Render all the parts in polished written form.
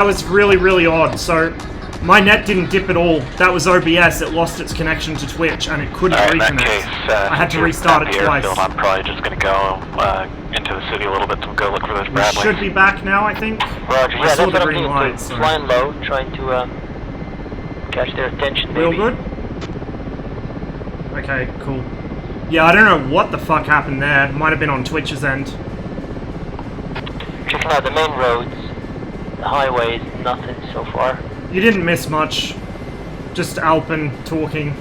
That was really, really odd. So my net didn't dip at all. That was OBS. It lost its connection to Twitch and it couldn't reconnect. In that case, I had to restart it twice. Airfield, I'm probably just going to go into the city a little bit to go look for those Bradleys. We should be back now, I think. Roger, yeah, I saw that's the what I'm green doing. light, so. Flying low, trying to catch their attention, maybe. Real good? Okay, cool. Yeah, I don't know what the fuck happened there. Might have been on Twitch's end. Checking out the main roads, the highways, nothing so far. You didn't miss much. Just Alpin talking.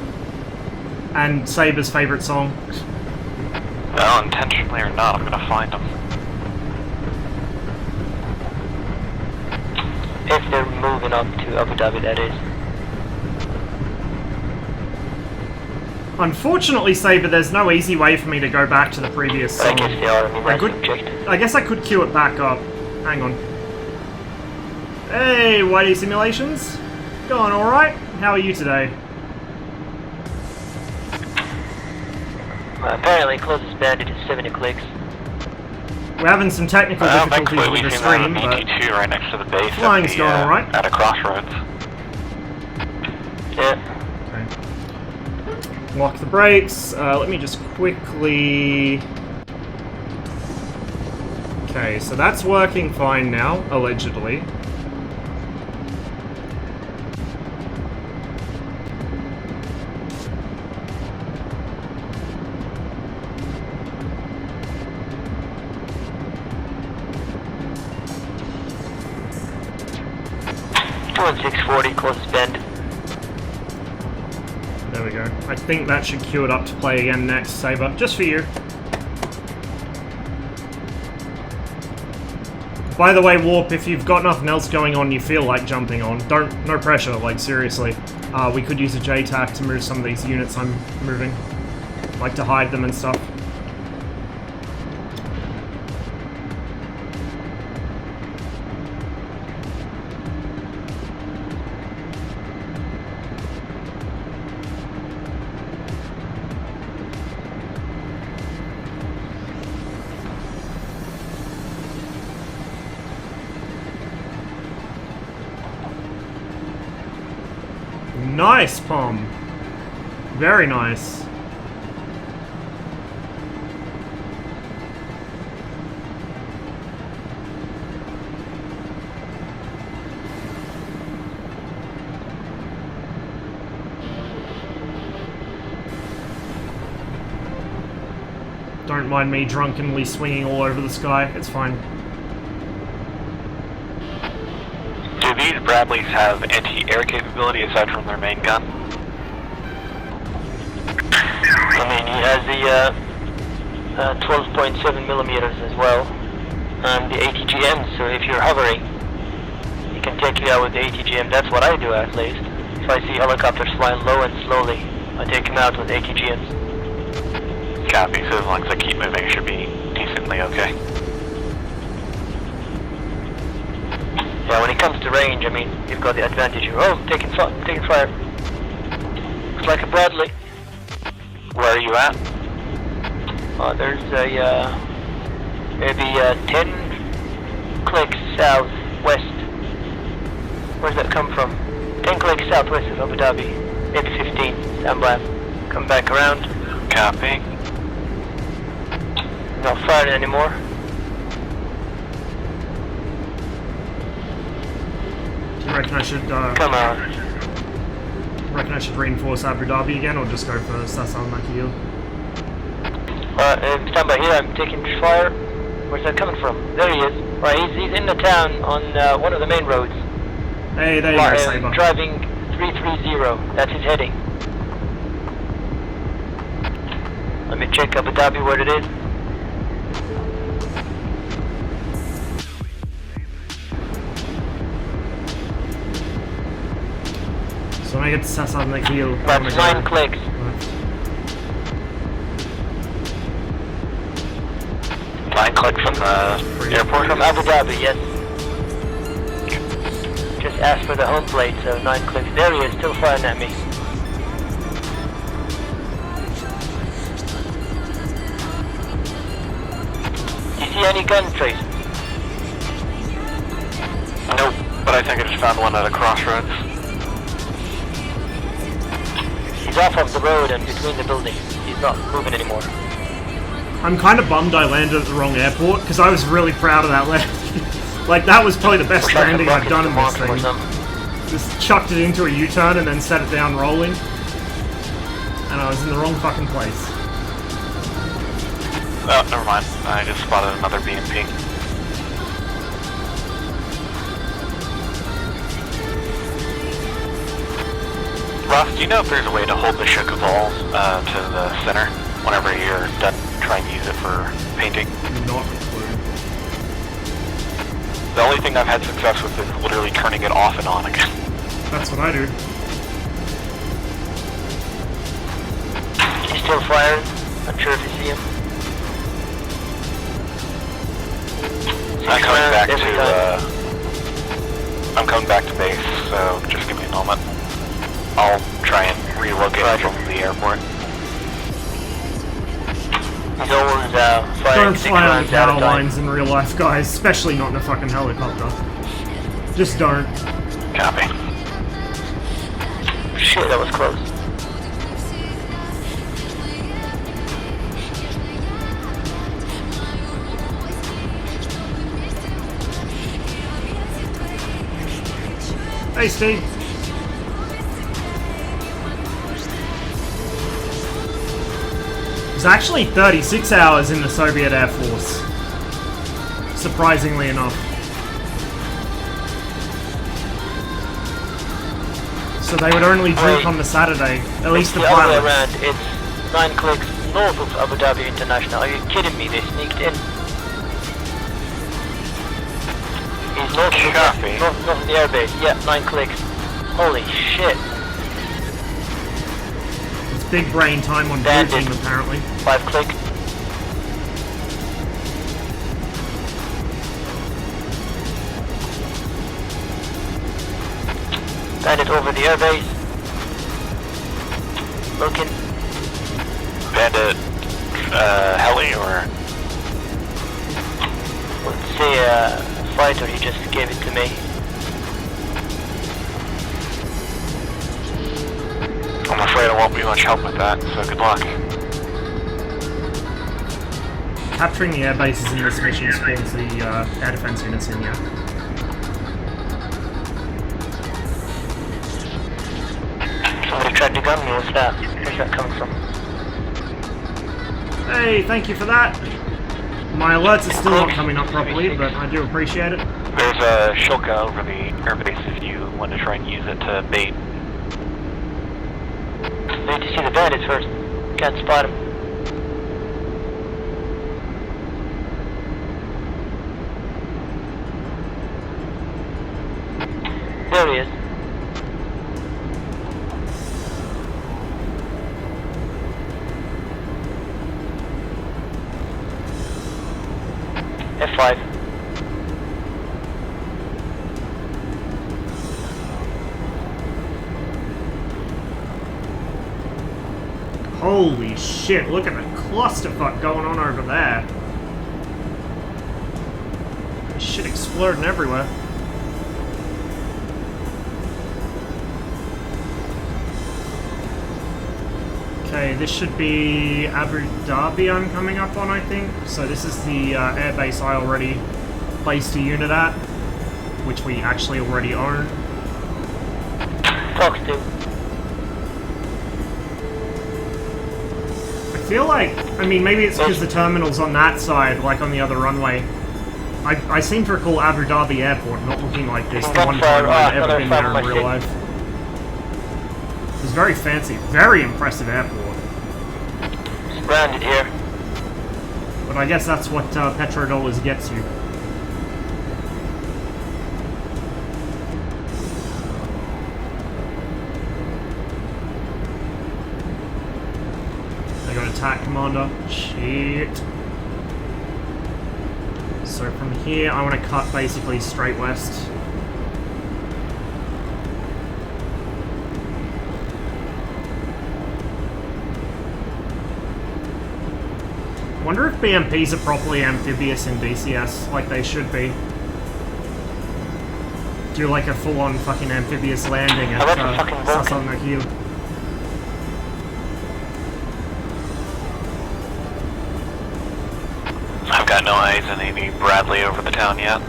And Saber's favorite song. Well, intentionally or not, I'm gonna find them. If they're moving up to Abu Dhabi, that is. Unfortunately, Saber, there's no easy way for me to go back to the previous song. I guess they are, I mean, that's objective. I guess I could queue it back up. Hang on. Hey, Whitey Simulations. Going alright? How are you today? Apparently, closest bandit is 70 clicks. We're having some technical difficulties with the stream, but BT2 right next to the base. Flying's going alright. At a crossroads. Yeah. Lock the brakes. Let me just quickly... Okay, so that's working fine now, allegedly. Doing 640, closest bend. There we go. I think that should queue it up to play again next, Saber. Just for you. By the way, Warp, if you've got nothing else going on you feel like jumping on, no pressure, like seriously. We could use a JTAC to move some of these units I'm moving. Like to hide them and stuff. Nice, Pom. Very nice. Don't mind me drunkenly swinging all over the sky. It's fine. Do these Bradleys have anti-air capability aside from their main gun? I mean, he has the 12.7 millimeters as well, and the ATGM, so if you're hovering, he can take you out with the ATGM. That's what I do, at least. If I see helicopters flying low and slowly, I take them out with ATGMs. Copy, so as long as I keep moving, it should be decently okay. Yeah, when it comes to range, I mean, you've got the advantage here. Oh, taking fire. Looks like a Bradley. Where are you at? There's a, maybe 10 clicks southwest. Where's that come from? 10 clicks southwest of Abu Dhabi. Maybe 15, stand by. Come back around. Copy. Not firing anymore. Do you reckon I should, Come on. reckon I should reinforce Abu Dhabi again, or just go for Sasan Makil? Stand by here, I'm taking fire. Where's that coming from? There he is. Right, he's in the town on one of the main roads. Hey, there you go, Saber. Driving 330, that's his heading. Let me check Abu Dhabi where it is. So when I get to Sasan Makil, That's 9 clicks. Line click from the airport? From Abu Dhabi, yes. Just ask for the home plate, so 9 clicks. There he is, still firing at me. You see any gun traces? Nope, but I think I just found one at a crossroads. He's off of the road and between the buildings. He's not moving anymore. I'm kind of bummed I landed at the wrong airport, because I was really proud of that landing. Like, that was probably the best landing I've done in this thing. Just chucked it into a U-turn and then set it down rolling. And I was in the wrong fucking place. Oh, never mind. I just spotted another BMP. Ross, do you know if there's a way to hold the Shuka ball to the center whenever you're done trying to use it for painting? Not a clue. The only thing I've had success with is literally turning it off and on again. That's what I do. He's still firing. Not sure if you see him. I'm coming back to base, so just give me a moment. I'll try and relocate from the airport. He's always firing Don't 6 fly on rounds at a power time. lines in real life, guys. Especially not in a fucking helicopter. Just don't. Copy. Shit, that was close. Hey, Steve. It was actually 36 hours in the Soviet Air Force. Surprisingly enough. So they would only drink on the Saturday, at least the other way pilots. around. It's 9 clicks north of Abu Dhabi International. Are you kidding me? They sneaked in. He's north of the airbase. Yeah, 9 clicks. Holy shit. It's big brain time on blue Bandit. team apparently. 5 clicks. Bandit over the airbase. Looking. Bandit, heli or? Let's say a fighter, he just gave it to me. I'm afraid I won't be much help with that, so good luck. Capturing the air bases in this mission spawns the air defense units in here. Somebody tried to gun me, what's that? Where's that coming from? Hey, thank you for that. My alerts are still not coming up properly, but I do appreciate it. There's a Shilka over the airbase if you want to try and use it to bait. Need to see the bandits first. Can't spot him. There he is. F5. Holy shit, look at the clusterfuck going on over there. Shit exploding everywhere. Okay, this should be Abu Dhabi I'm coming up on, I think. So this is the airbase I already placed a unit at, which we actually already own. Talks to. I feel like, I mean, maybe it's because the terminal's on that side, like on the other runway. I seem to recall Abu Dhabi Airport not looking like this the one time I've ever been there in real life. It was very fancy, very impressive airport. It's branded here. But I guess that's what petrodollars gets you. I got attack commander. Shit. So from here, I want to cut basically straight west. Wonder if BMPs are properly amphibious in DCS, like they should be. do like a full-on fucking amphibious landing at that's a fucking Vulcan. Sassanakil. I've got no eyes on any Bradley over the town yet.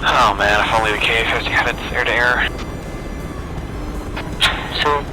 Oh man, if only the K-50 had its air-to-air. Soon.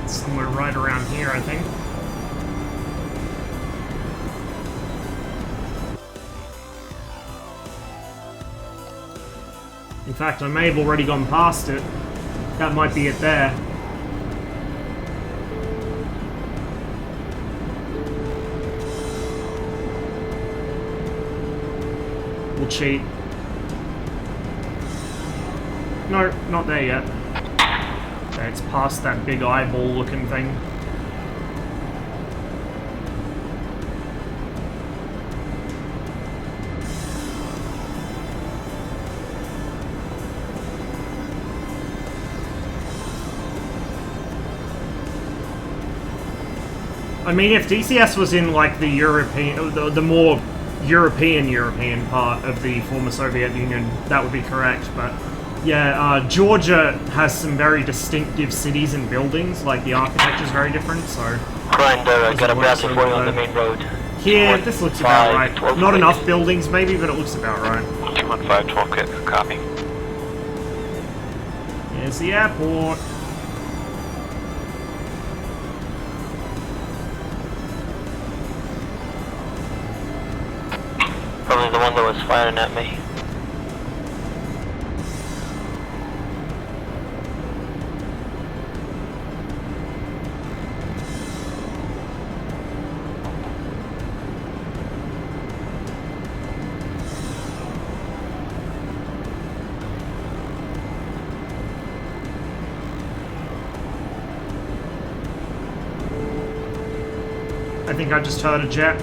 Somewhere right around here, I think. In fact, I may have already gone past it. That might be it there. We'll cheat. No, not there yet. Okay, it's past that big eyeball looking thing. I mean, if DCS was in like the European, the more European part of the former Soviet Union, that would be correct. But yeah, Georgia has some very distinctive cities and buildings. Like the architecture is very different. So Grinder, got a Bradley for you on the main road. here, this looks about right. Not enough buildings, maybe, but it looks about right. 215, 12 kit, copy. Here's the airport. Probably the one that was firing at me. I think I just heard a jet.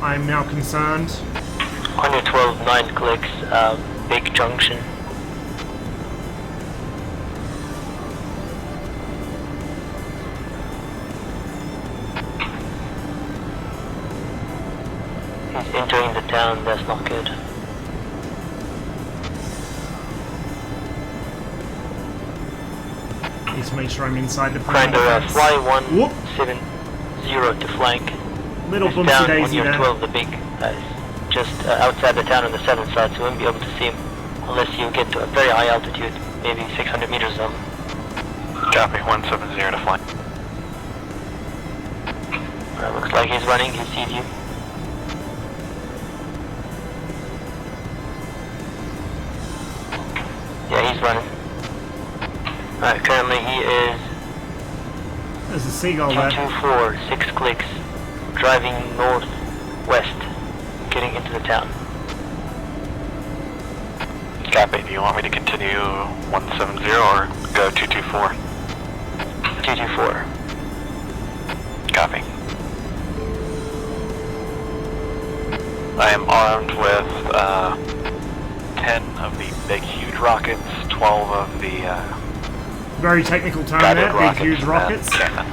I'm now concerned. 112, 9 clicks, big junction. He's entering the town, that's not good. Need to make sure I'm inside the Grinder, perimeter. fly 170 to flank. Little He's bumpy down on daisy your there. 12, the big, just outside the town on the southern side, so you won't be able to see him unless you get to a very high altitude, maybe 600 meters up. Copy, 170 to flank. Looks like he's running, he sees you. Yeah, he's running. Alright, currently he is There's a seagull there. 224, 6 clicks, driving northwest, getting into the town. Copy, do you want me to continue 170 or go 224? 224. Copy. I am armed with 10 of the big huge rockets, 12 of the Very technical term guided there, big rockets, huge rockets. cannon.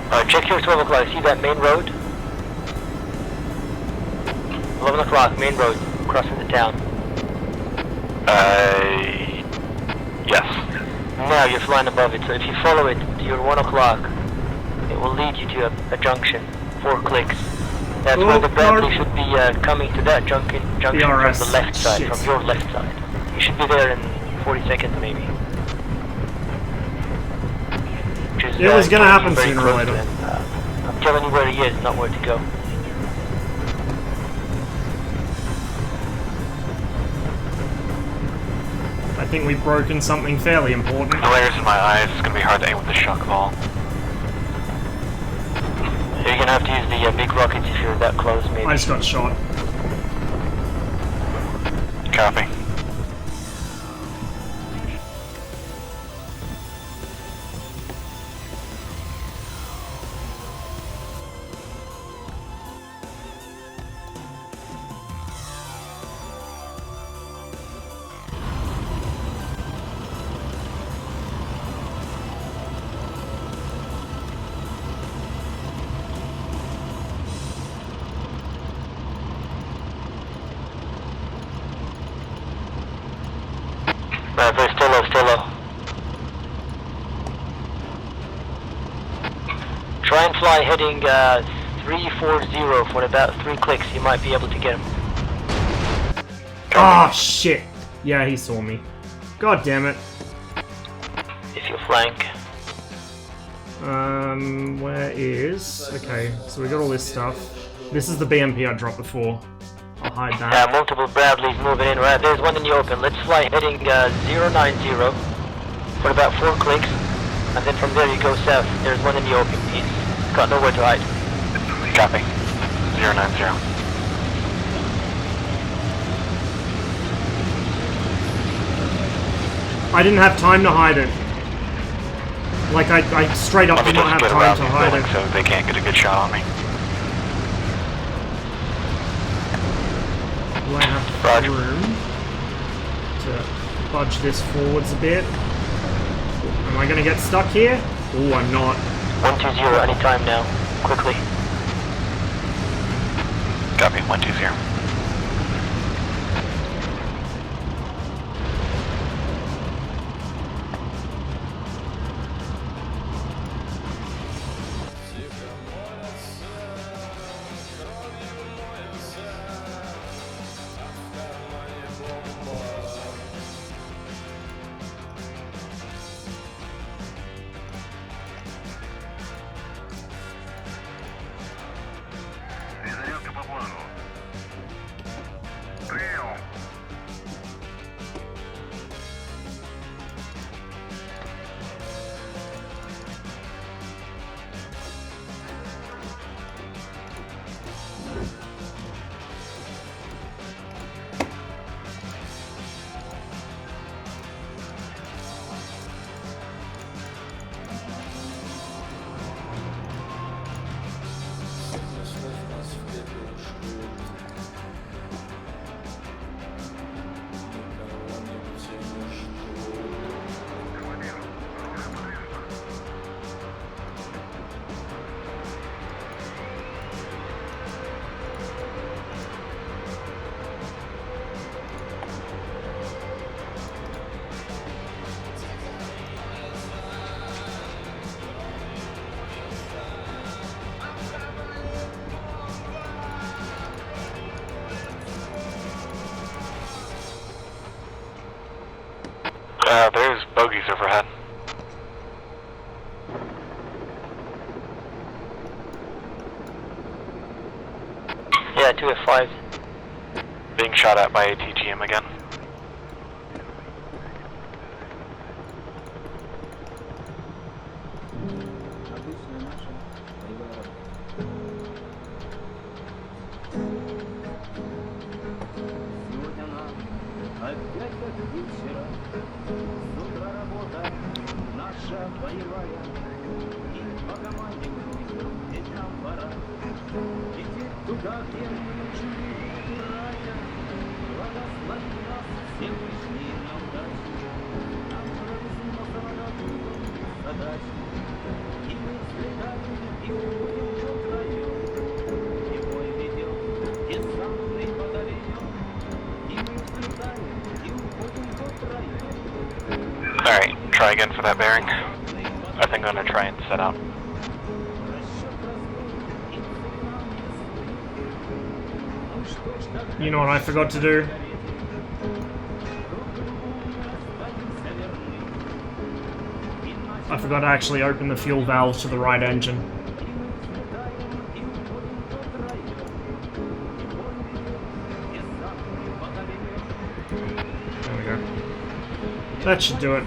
Alright, check here at 12 o'clock, see that main road? 11 o'clock, main road, crossing the town. Yes. Now you're flying above it, so if you follow it to your 1 o'clock, it will lead you to a junction, 4 clicks. That's Oh, where the Bradley no. should be coming to that junction from DRS. the left side, Shit. from your left side. You should be there in 40 seconds maybe. Which is, It was gonna happen very sooner or close to later. him. I'm telling you where he is, not where to go. I think we've broken something fairly important. Glares in my eyes, it's gonna be hard to aim with the shock ball. You're gonna have to use the big rockets if you're that close, maybe. I just got shot. Copy. Very still low, still low. Try and fly heading 340 for about 3 clicks, you might be able to get him. Ah, shit. Yeah, he saw me. God damn it. If you flank. Where is... Okay, so we got all this stuff. This is the BMP I dropped before. I'll hide that. Multiple Bradleys moving in, right? There's one in the open. Let's fly heading 090 for about 4 clicks. And then from there you go south. There's one in the open. He's got nowhere to hide. Copy. 090. I didn't have time to hide it. Like, I straight up Let me did not just have get time around to these hide buildings it. so they can't get a good shot on me. Do I have Roger. room to budge this forwards a bit? Am I gonna get stuck here? Oh, I'm not. 120 anytime now. Quickly. Copy. 120. There's bogeys overhead. Yeah, 2 F5. Being shot at by a TGM again. Alright, try again for that bearing. I think I'm gonna try and set up. You know what I forgot to do? I forgot to actually open the fuel valve to the right engine. There we go. That should do it.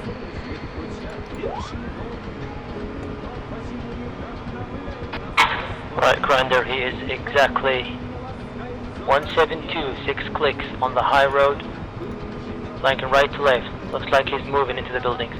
Right, Grinder, he is exactly 172, 6 clicks on the high road, flanking right to left. Looks like he's moving into the buildings.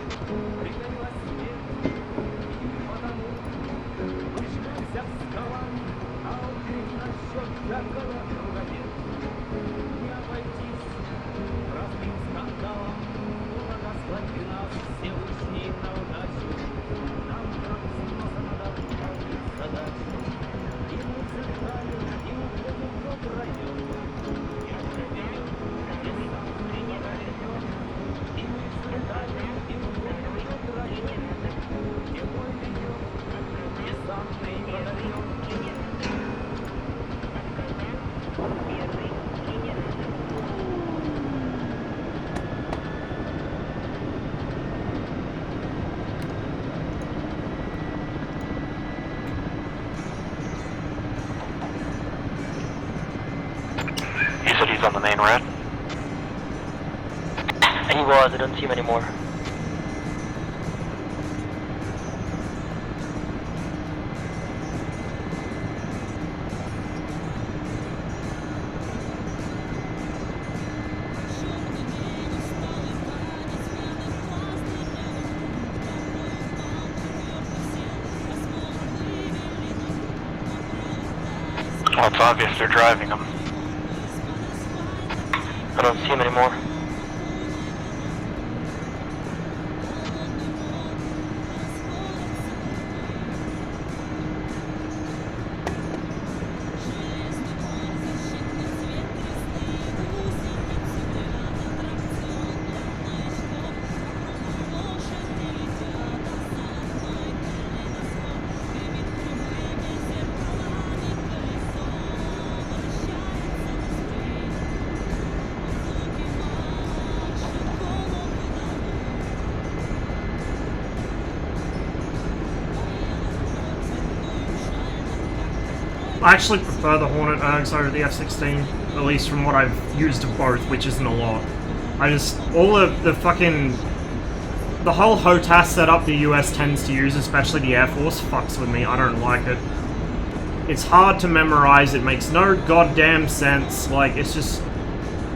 On the main road? He was, I don't see him anymore. Well, it's obvious they're driving them. I don't see him anymore. I actually prefer the Hornet Ergs over the F-16, at least from what I've used of both, which isn't a lot. All of the fucking... The whole HOTAS setup the US tends to use, especially the Air Force, fucks with me. I don't like it. It's hard to memorize, it makes no goddamn sense, like, it's just...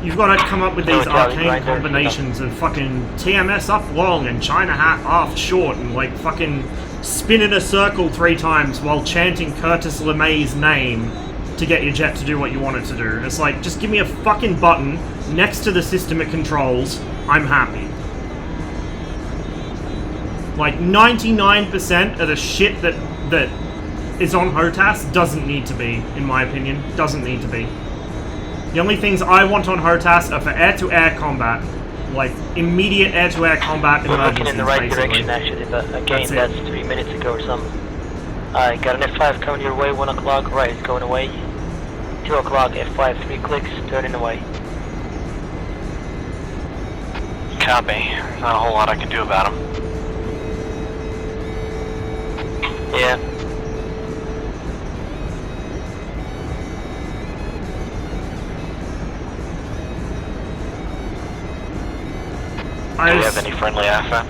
You've got to come up with these arcane combinations of fucking TMS up long and China hat aft short and, like, fucking... spin in a circle 3 times while chanting Curtis LeMay's name to get your jet to do what you want it to do. It's like, just give me a fucking button next to the system it controls, I'm happy. Like, 99% of the shit that is on HOTAS doesn't need to be, in my opinion. Doesn't need to be. The only things I want on HOTAS are for air-to-air combat. Like, immediate air-to-air combat emergencies, We're looking in the right basically. direction, actually, but again, that's 3 minutes ago or something. I got an F5 coming your way, 1 o'clock, right, it's going away. 2 o'clock, F5, 3 clicks, turning away. Copy. Not a whole lot I can do about them. Yeah. Do you have any friendly assets?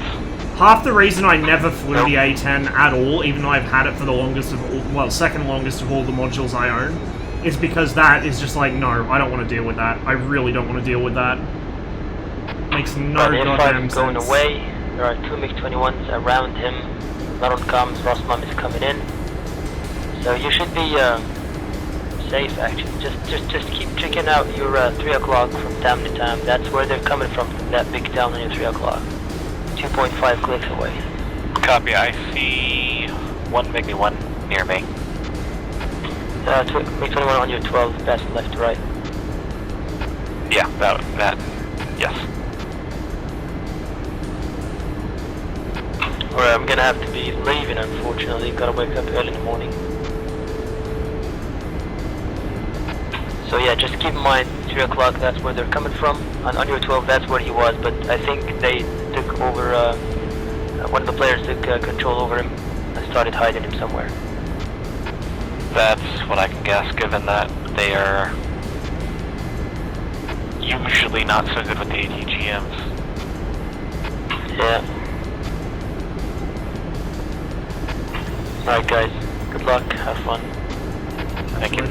Half the reason I never flew the A-10 at all, even though I've had it for the longest of all, well, second longest of all the modules I own, is because that is just like, no, I don't want to deal with that. I really don't want to deal with that. Makes no goddamn sense. Going away. There are 2 MiG-21s around him. Not on comms, Rosmam is coming in. So you should be safe, actually. Just keep checking out your 3 o'clock from time to time. That's where they're coming from that big town on your 3 o'clock. 2.5 clicks away. Copy, I see 1 MiG-1 near me. MiG-21 on your 12, best left to right. Yeah, that, yes. Alright, I'm gonna have to be leaving, unfortunately. Gotta wake up early in the morning. So yeah, just keep in mind 3 o'clock, that's where they're coming from, and on your 12 that's where he was, but I think they took over, one of the players took control over him and started hiding him somewhere. That's what I can guess, given that they are usually not so good with the ATGMs. Yeah. Alright guys, good luck, have fun. Thank you.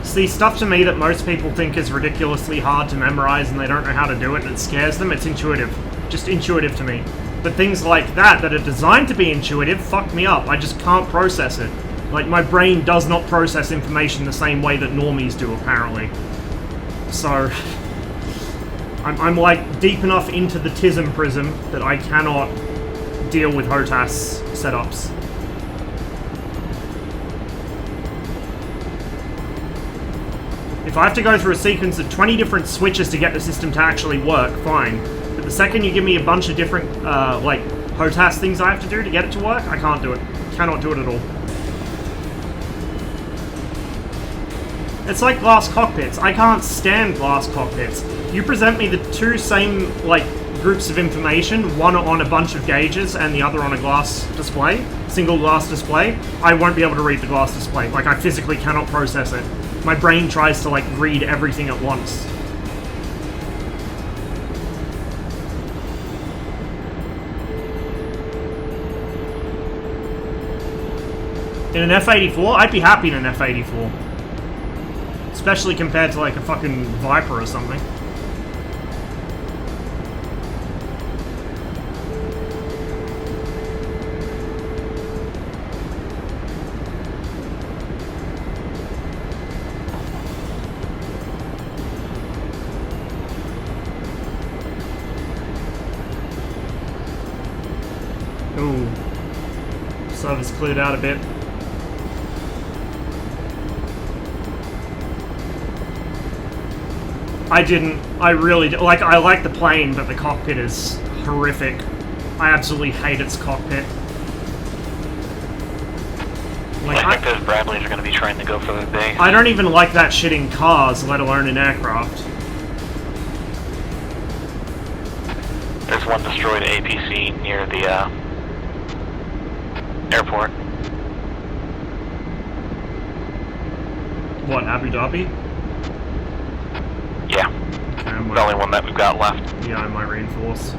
See, stuff to me that most people think is ridiculously hard to memorize and they don't know how to do it and it scares them, it's intuitive. Just intuitive to me. But things like that are designed to be intuitive, fuck me up. I just can't process it. Like, my brain does not process information the same way that normies do, apparently. So, I'm like deep enough into the TISM prism that I cannot deal with HOTAS setups. If I have to go through a sequence of 20 different switches to get the system to actually work, fine. But the second you give me a bunch of different, like, HOTAS things I have to do to get it to work, I can't do it. Cannot do it at all. It's like glass cockpits. I can't stand glass cockpits. You present me the two same, like, groups of information, one on a bunch of gauges and the other on a glass display, single glass display, I won't be able to read the glass display. Like, I physically cannot process it. My brain tries to, like, read everything at once. In an F-84, I'd be happy in an F-84. Especially compared to, like, a fucking Viper or something. Ooh. Server's cleared out a bit. I really, like, I like the plane, but the cockpit is horrific. I absolutely hate its cockpit. Like, I think those Bradleys are going to be trying to go for the base. I don't even like that shit in cars, let alone in aircraft. There's one destroyed APC near the airport. What, Abu Dhabi? Yeah. Okay, The only one that we've got left. Yeah, I might reinforce.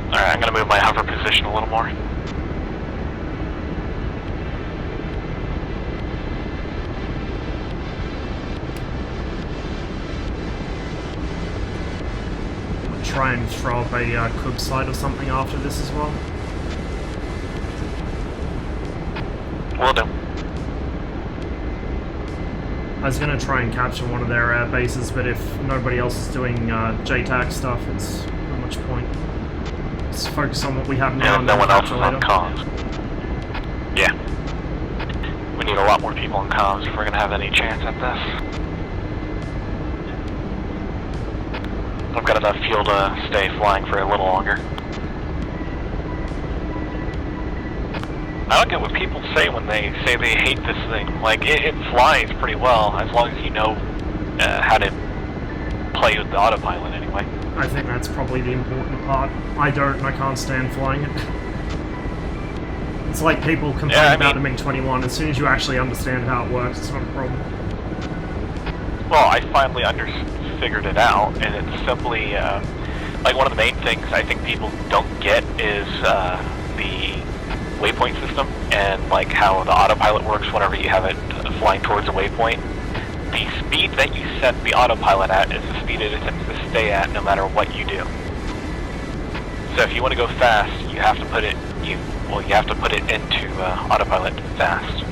Alright, I'm going to move my hover position a little more. I'll try and throw up a Kub site or something after this as well. Will do. I was going to try and capture one of their air bases, but if nobody else is doing JTAC stuff, it's not much point. Let's focus on what we have now. Yeah, and no then one else is capture on later. comms. Yeah. We need a lot more people on comms if we're going to have any chance at this. I've got enough fuel to stay flying for a little longer. I don't get what people say when they say they hate this thing. Like, it flies pretty well, as long as you know how to play with the autopilot anyway. I think that's probably the important part. I don't, and I can't stand flying it. It's like people complain about the MiG-21. As soon as you actually understand how it works, it's not a problem. Well, I finally figured it out, and it's simply, like, one of the main things I think people don't get is, waypoint system and like how the autopilot works whenever you have it flying towards a waypoint. The speed that you set the autopilot at is the speed it attempts to stay at no matter what you do. So if you want to go fast, you have to put it you have to put it into autopilot fast.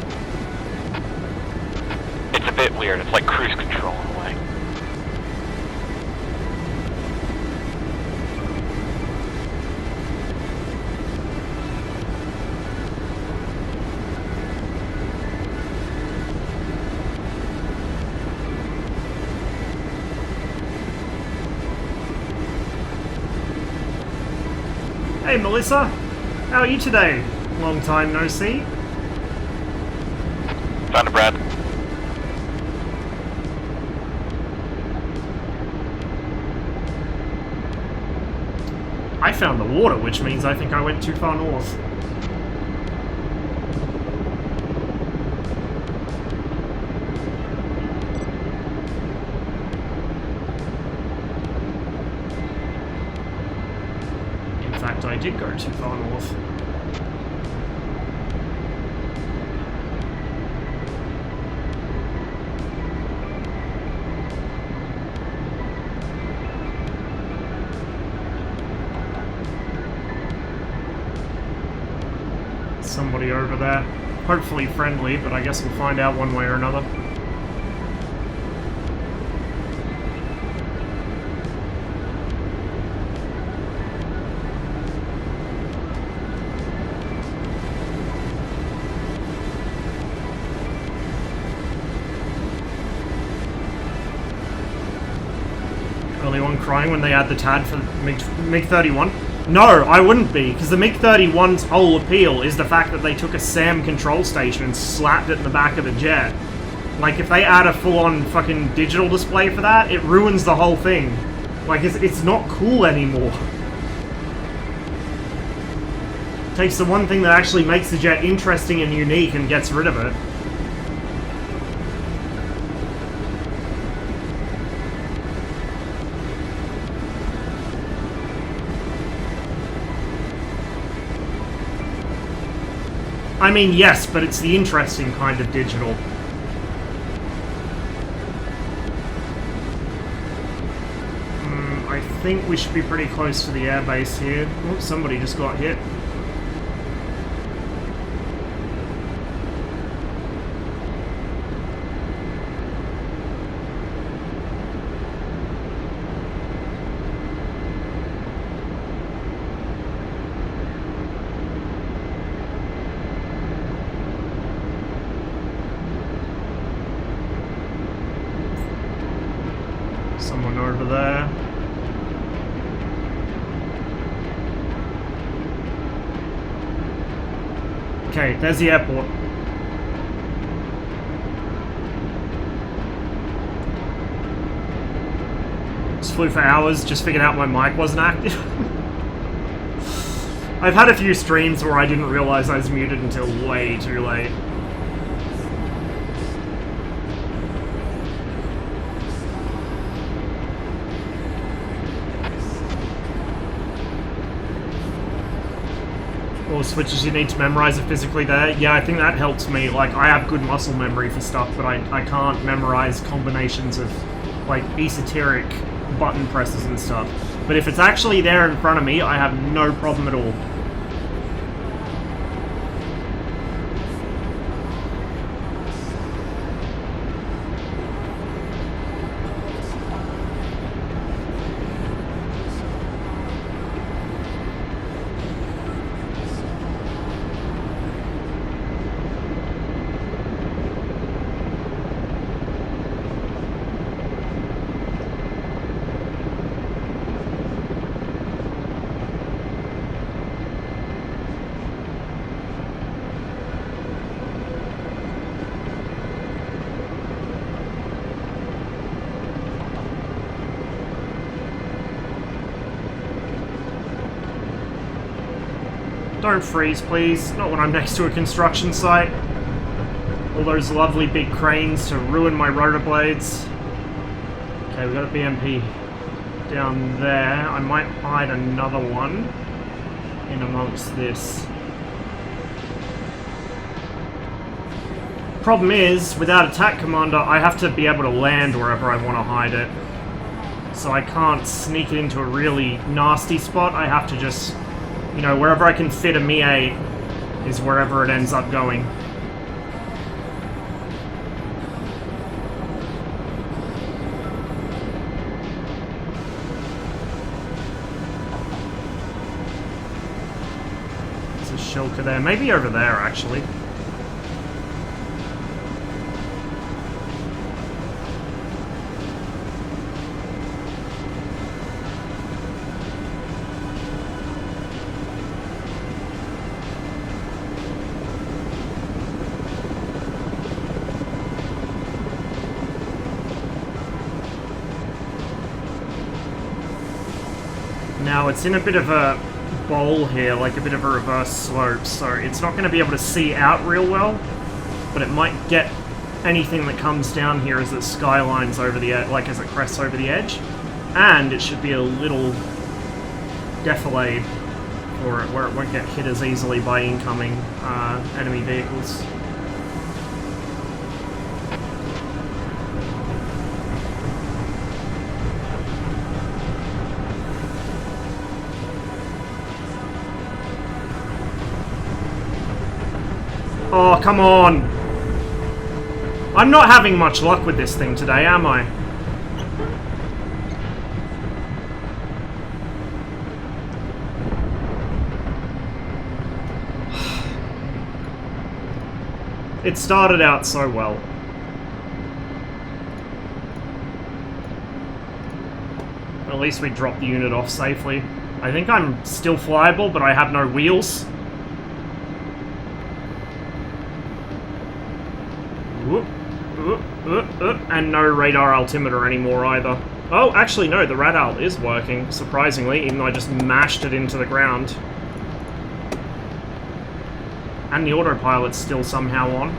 It's a bit weird. It's like cruise control in a way. Hey Melissa, how are you today? Long time no see. Found a Brad. I found the water, which means I think I went too far north. In fact, I did go too far north. Somebody over there. Hopefully friendly, but I guess we'll find out one way or another. Only one crying when they add the TAD for MiG-31? No, I wouldn't be, because the MiG-31's whole appeal is the fact that they took a SAM control station and slapped it in the back of the jet. Like, if they add a full-on fucking digital display for that, it ruins the whole thing. Like, it's not cool anymore. Takes the one thing that actually makes the jet interesting and unique and gets rid of it. I mean, yes, but it's the interesting kind of digital. I think we should be pretty close to the airbase here. Oh, somebody just got hit. Someone over there. Okay, there's the airport. Just flew for hours, just figured out my mic wasn't active. I've had a few streams where I didn't realize I was muted until way too late. Or switches you need to memorize it physically there. Yeah, I think that helps me. Like, I have good muscle memory for stuff, but I can't memorize combinations of, like, esoteric button presses and stuff. But if it's actually there in front of me, I have no problem at all. Don't freeze, please. Not when I'm next to a construction site. All those lovely big cranes to ruin my rotor blades. Okay, we got a BMP down there. I might hide another one in amongst this. problem is, without attack commander, I have to be able to land wherever I want to hide it. So I can't sneak it into a really nasty spot. I have to just, you know, wherever I can fit a Mi-8 is wherever it ends up going. There's a shulker there. Maybe over there, actually. Now it's in a bit of a bowl here, like a bit of a reverse slope, so it's not going to be able to see out real well, but it might get anything that comes down here as it skylines over the edge, like as it crests over the edge, and it should be a little defilade for it, where it won't get hit as easily by incoming enemy vehicles. Oh, come on! I'm not having much luck with this thing today, am I? It started out so well. At least we dropped the unit off safely. I think I'm still flyable, but I have no wheels. And no radar altimeter anymore either. Oh, actually no, the radar is working, surprisingly, even though I just mashed it into the ground. And the autopilot's still somehow on.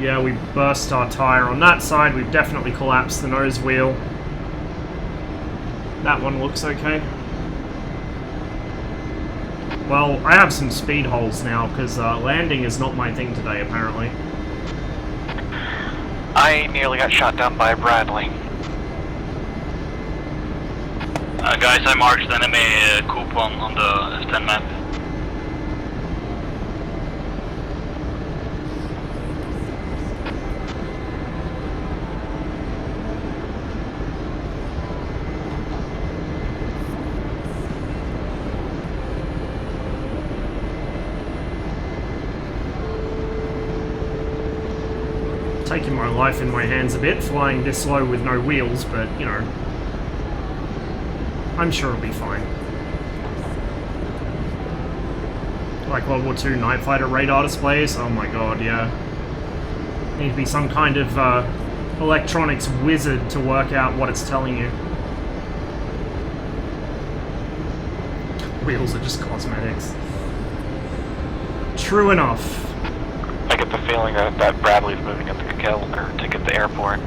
Yeah, we burst our tyre on that side. We've definitely collapsed the nose wheel. That one looks okay. Well, I have some speed holes now, because landing is not my thing today, apparently. I nearly got shot down by a Bradley. Guys, I marked the enemy coupon on the F10 map. Taking my life in my hands a bit, flying this low with no wheels, but, you know, I'm sure it'll be fine. Like World War II night fighter radar displays, oh my god, yeah. Need to be some kind of electronics wizard to work out what it's telling you. Wheels are just cosmetics. True enough. I get the feeling that Bradley's moving up to kill or to get the airport.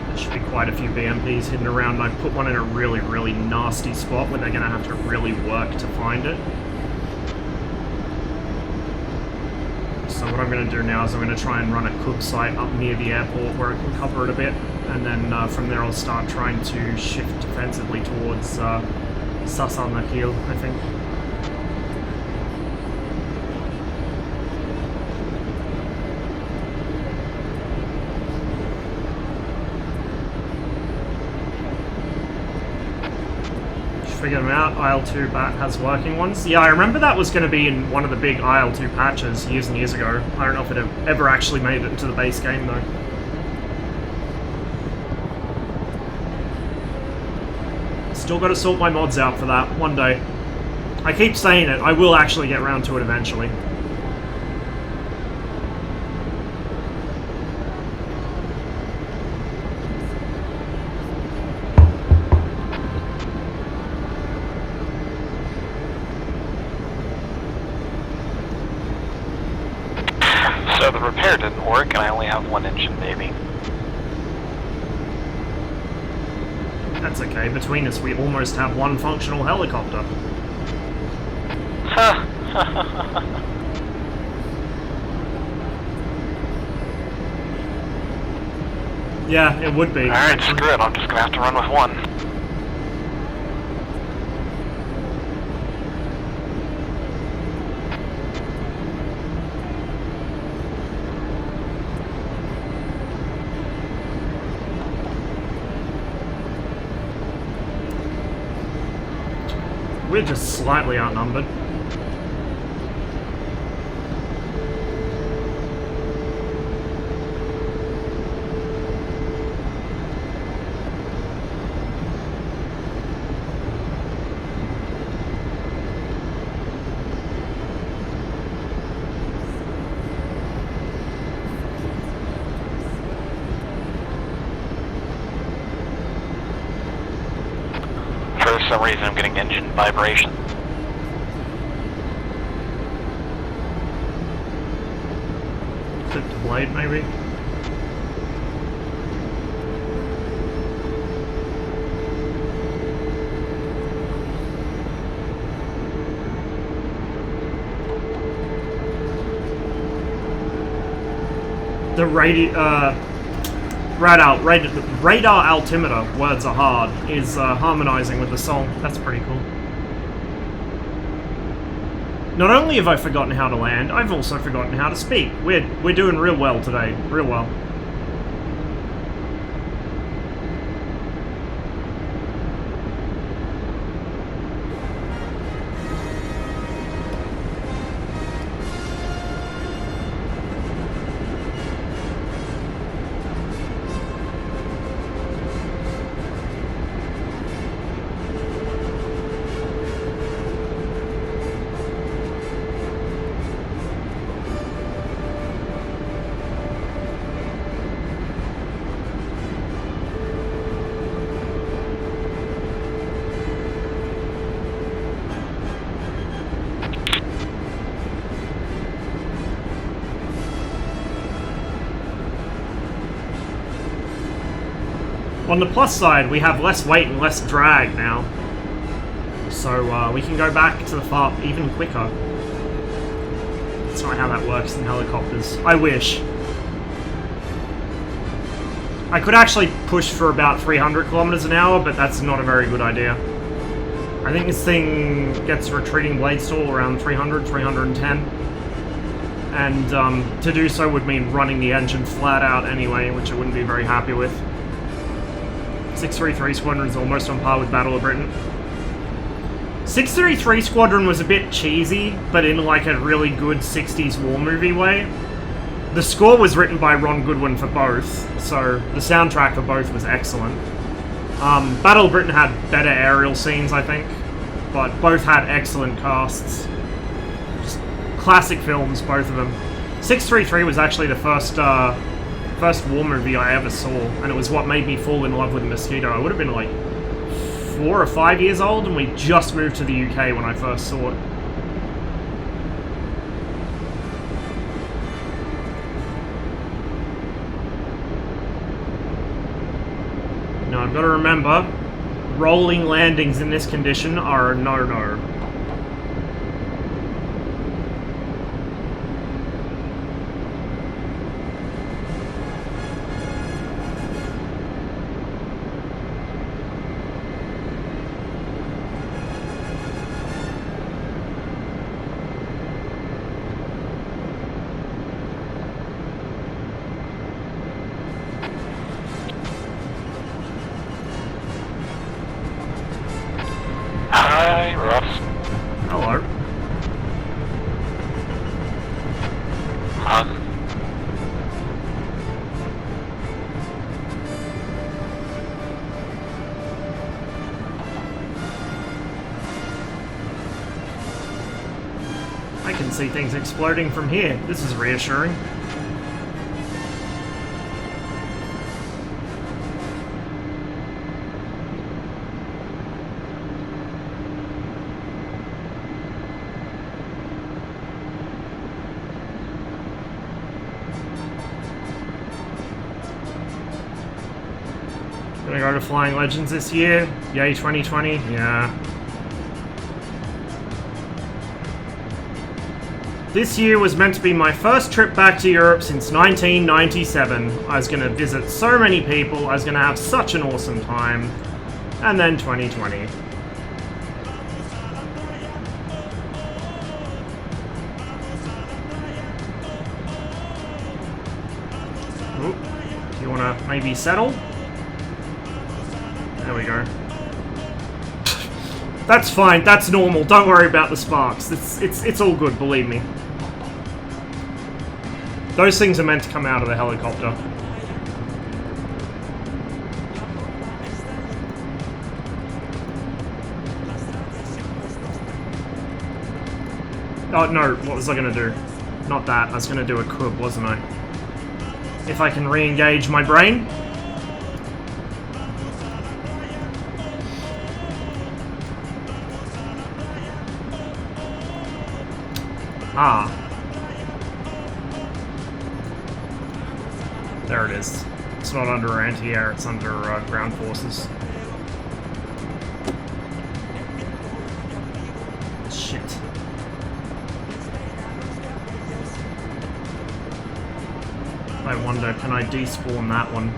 There should be quite a few BMPs hidden around, and I've put one in a really, really nasty spot where they're going to have to really work to find it. So what I'm going to do now is I'm going to try and run a cook site up near the airport where it can cover it a bit, and then from there I'll start trying to shift defensively towards Sasan-Nakhil, I think. Figure them out. IL-2 bat has working ones. Yeah, I remember that was going to be in one of the big IL-2 patches years and years ago. I don't know if it ever actually made it into the base game though. Still got to sort my mods out for that one day. I keep saying it, I will actually get around to it eventually. repair didn't work, and I only have one engine, maybe. That's okay. Between us, we almost have one functional helicopter. Yeah, it would be. Alright, screw it. I'm just gonna have to run with one. We're just slightly outnumbered. For some reason, I'm getting engine vibration. Clipped blade, maybe? The radar altimeter, words are hard, is harmonizing with the song. That's pretty cool. Not only have I forgotten how to land, I've also forgotten how to speak. We're doing real well today, real well. On the plus side, we have less weight and less drag now. So we can go back to the FARP even quicker. That's not how that works in helicopters. I wish. I could actually push for about 300 kilometers an hour, but that's not a very good idea. I think this thing gets retreating blade stall around 300, 310. And to do so would mean running the engine flat out anyway, which I wouldn't be very happy with. 633 Squadron is almost on par with Battle of Britain. 633 Squadron was a bit cheesy, but in like a really good 60s war movie way. The score was written by Ron Goodwin for both, so the soundtrack for both was excellent. Battle of Britain had better aerial scenes, I think, but both had excellent casts. Just classic films, both of them. 633 was actually the first war movie I ever saw, and it was what made me fall in love with Mosquito. I would have been like 4 or 5 years old, and we just moved to the UK when I first saw it. Now I've got to remember, rolling landings in this condition are a no-no. Hi, Russ. Hello. Huh? I can see things exploding from here. This is reassuring. Gonna go to Flying Legends this year. Yay 2020. Yeah. This year was meant to be my first trip back to Europe since 1997. I was gonna visit so many people, I was gonna have such an awesome time. And then 2020. Ooh, you wanna maybe settle? There we go. That's fine, that's normal, don't worry about the sparks. It's all good, believe me. Those things are meant to come out of the helicopter. Oh no, what was I gonna do? Not that, I was gonna do a cub, wasn't I? If I can re-engage my brain. Ah. There it is. It's not under anti-air, it's under ground forces. Shit. I wonder, can I despawn that one?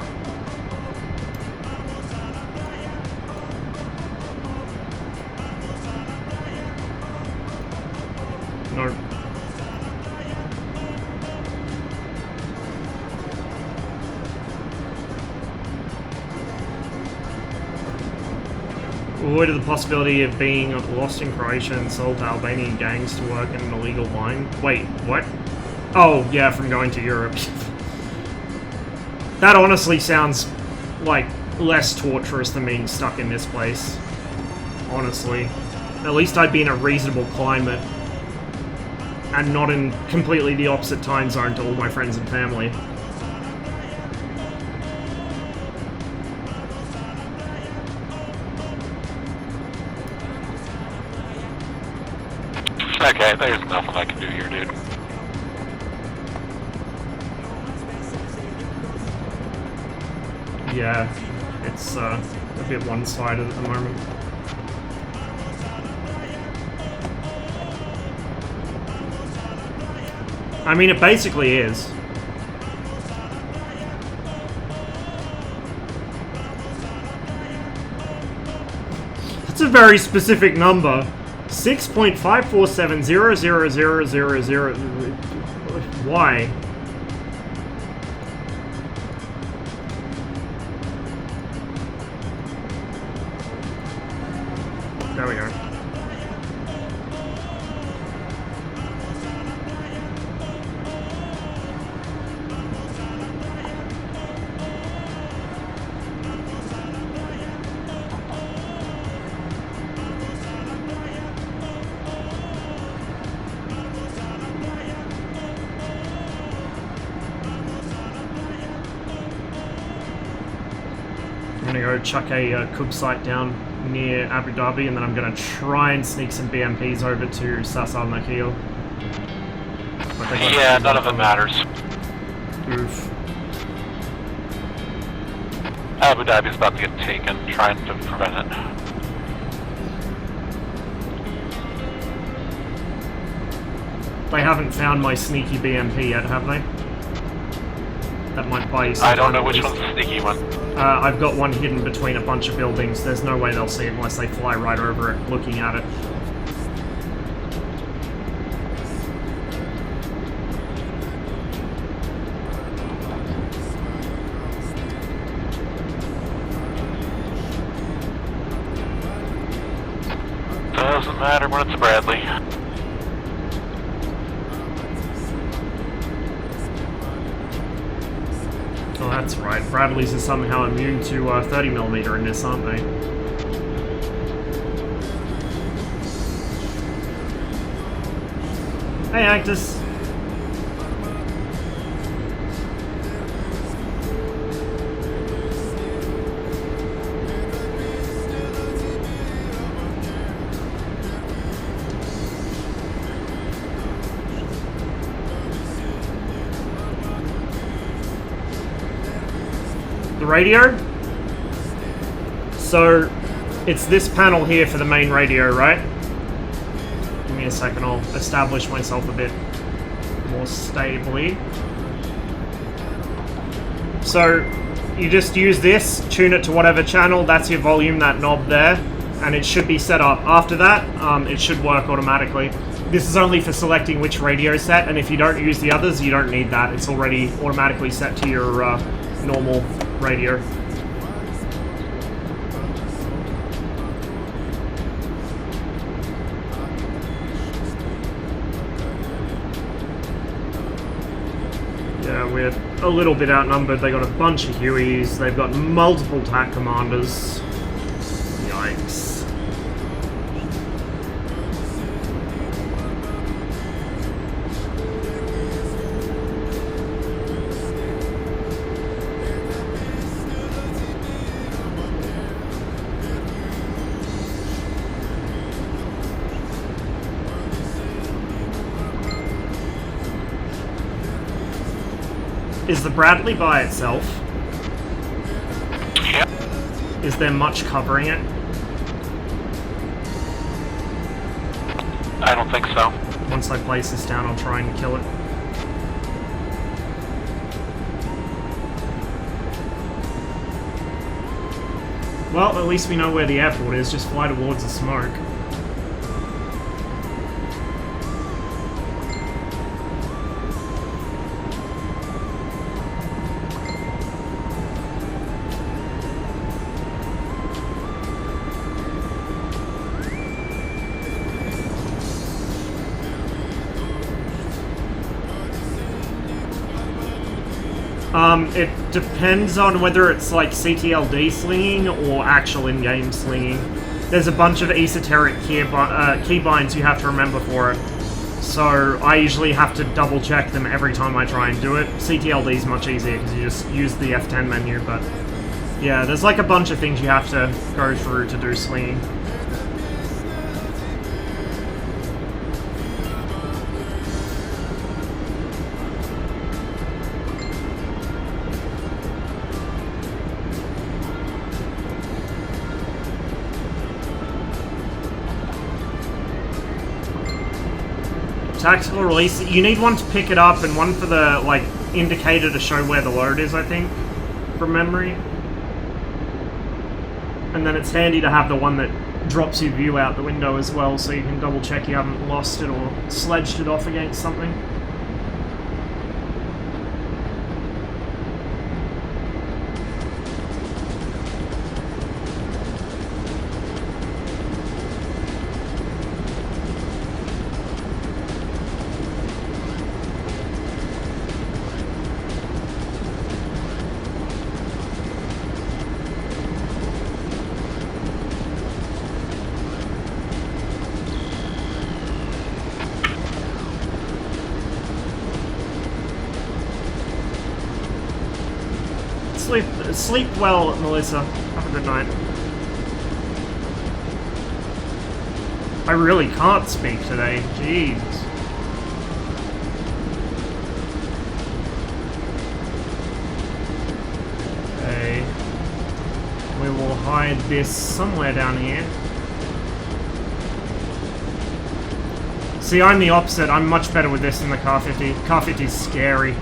No. Avoided the possibility of being lost in Croatia and sold to Albanian gangs to work in an illegal mine. Wait, what? Oh, yeah, from going to Europe. That honestly sounds like less torturous than being stuck in this place. Honestly. At least I'd be in a reasonable climate. And not in completely the opposite time zone to all my friends and family. Okay, there's nothing I can do here, dude. Yeah, it's a bit one-sided at the moment. I mean, it basically is. That's a very specific number. 6.5470000. Why? There we go. I'm gonna go chuck a Cub site down near Abu Dhabi, and then I'm gonna try and sneak some BMPs over to Sas Al Nakhil. Yeah, none of it matters. Oof. Abu Dhabi's about to get taken, trying to prevent it. They haven't found my sneaky BMP yet, have they? That might buy you some I don't time know at which least. one's the sneaky one. I've got one hidden between a bunch of buildings. There's no way they'll see it unless they fly right over it, looking at it. Doesn't matter when it's a Bradley. Oh, that's right. Bradleys are somehow immune to 30mm in this, aren't they? Hey, Actus. The radio? So, it's this panel here for the main radio, right? Give me a second, I'll establish myself a bit more stably. So, you just use this, tune it to whatever channel, that's your volume, that knob there, and it should be set up. After that, it should work automatically. This is only for selecting which radio set, and if you don't use the others, you don't need that. It's already automatically set to your normal radio. Yeah, we're a little bit outnumbered. They got a bunch of Hueys. They've got multiple TAC commanders. Yikes. Is the Bradley by itself? Yep. Is there much covering it? I don't think so. Once I place this down, I'll try and kill it. Well, at least we know where the airport is. Just fly towards the smoke. It depends on whether it's like CTLD slinging or actual in-game slinging. There's a bunch of esoteric keybinds you have to remember for it. So I usually have to double check them every time I try and do it. CTLD is much easier because you just use the F10 menu, but yeah, there's like a bunch of things you have to go through to do slinging. Tactical release, you need one to pick it up and one for the, like, indicator to show where the load is, I think, from memory. And then it's handy to have the one that drops your view out the window as well, so you can double check you haven't lost it or sledged it off against something. Sleep well, Melissa. Have a good night. I really can't speak today. Jeez. Okay. We will hide this somewhere down here. See, I'm the opposite. I'm much better with this than the Car 50. Car 50 is scary.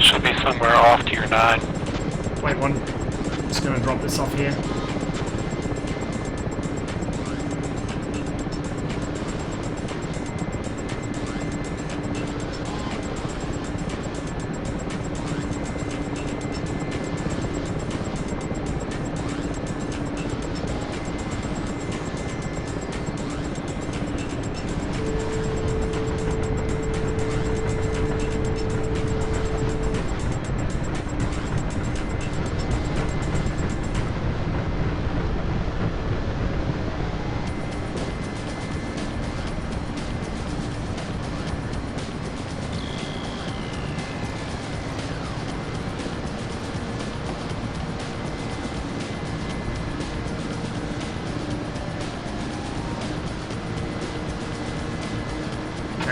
Should be somewhere off to your 9. Wait one. Just gonna drop this off here.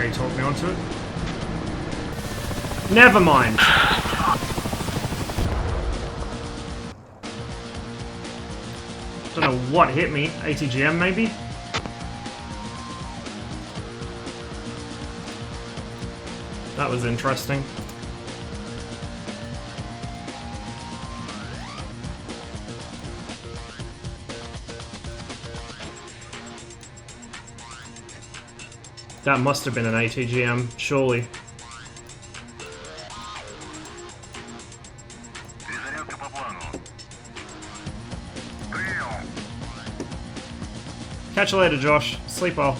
Okay, talk me onto it. Never mind. Don't know what hit me. ATGM maybe? That was interesting. That must have been an ATGM, surely. Catch you later, Josh. Sleep well.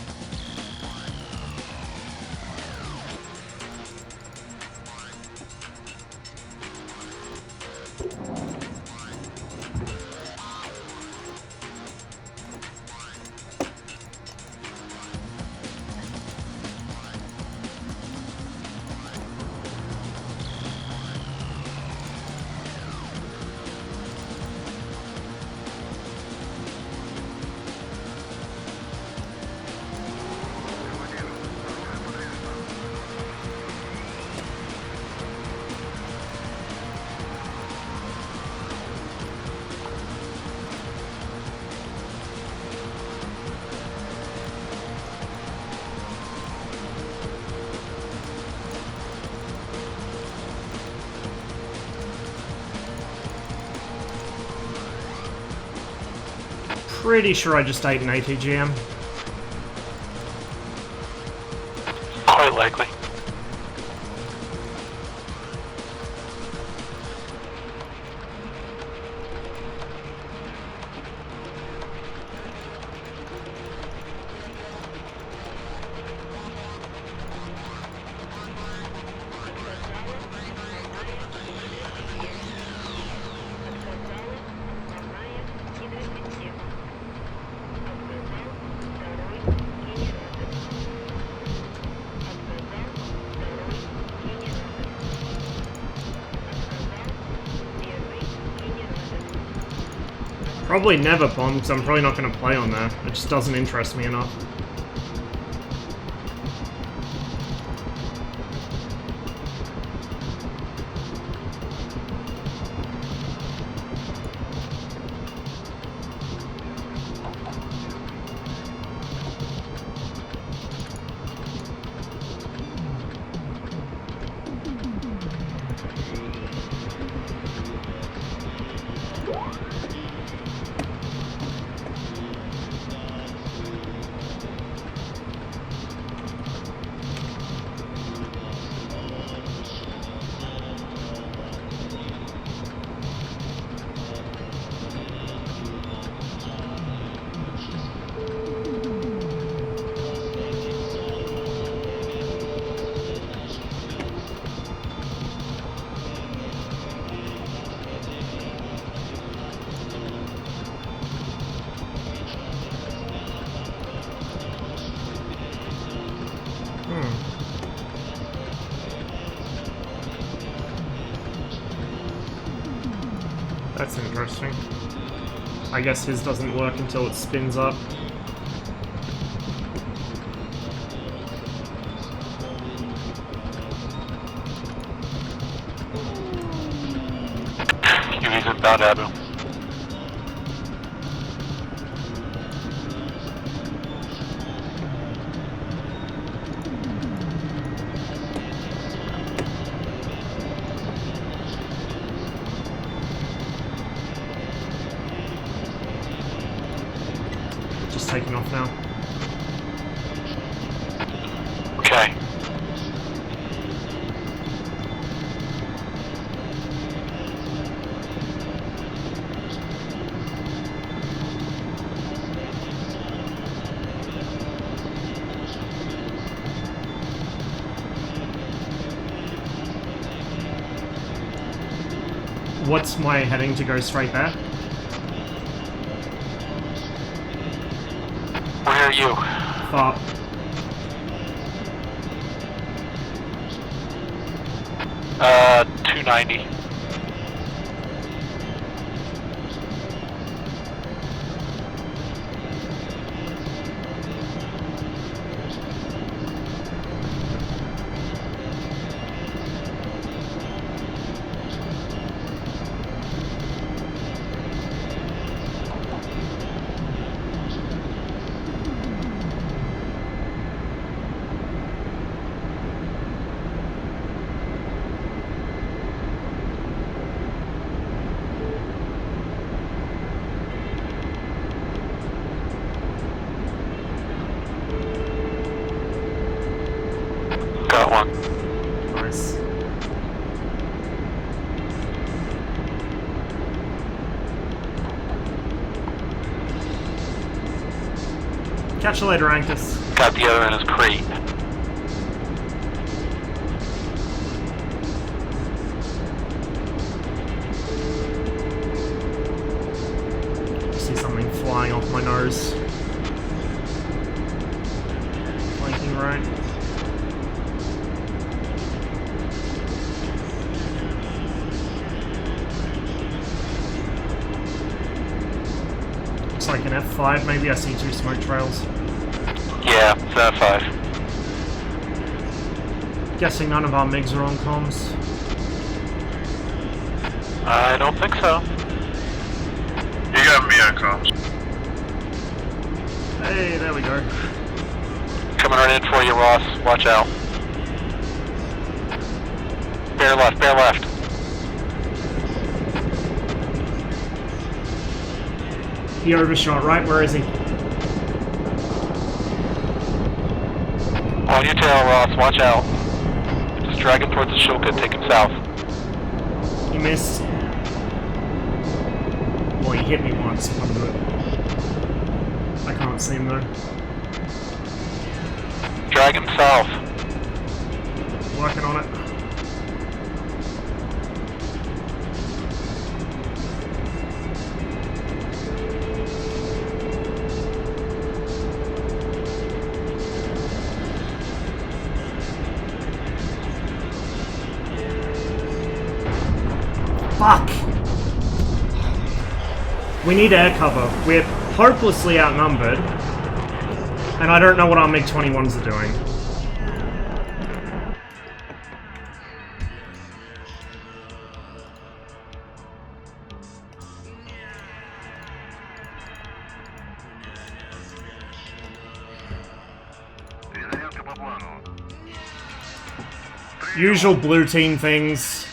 Pretty sure I just ate an ATGM. Quite likely. Probably never bomb, because I'm probably not going to play on that. It just doesn't interest me enough. That's interesting. I guess his doesn't work until it spins up. UV's inbound, Admiral. Just taking off now. Okay. What's my heading to go straight there? Where are you? Far. Uh, 290. Catch you later, Angus. Got the other in his crate. See something flying off my nose. Flanking right. Looks like an F5, maybe I see 2 smoke trails. Yeah, it's F5. Guessing none of our MiGs are on comms. I don't think so. You got me on comms. Hey, there we go. Coming right in for you, Ross. Watch out. Bear left, bear left. He overshot, right? Where is he? On your tail, Ross. Watch out. Just drag him towards the Shulka. Take him south. He missed. Well, he hit me once under it. I can't see him though. Drag him south. Working on it. Fuck! We need air cover. We're hopelessly outnumbered. And I don't know what our MiG-21s are doing. Usual blue team things.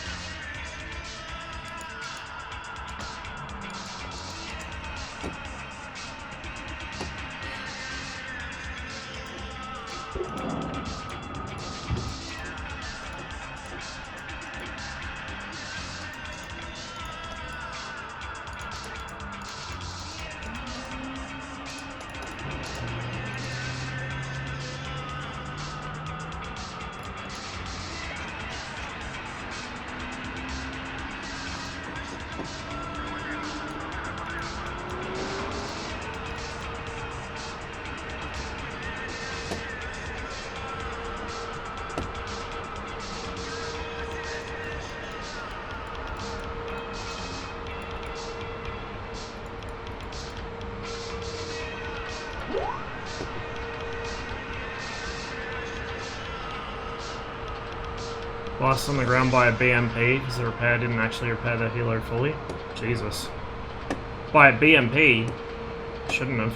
Lost on the ground by a BMP because the repair didn't actually repair the helo fully. Jesus. By a BMP? Shouldn't have.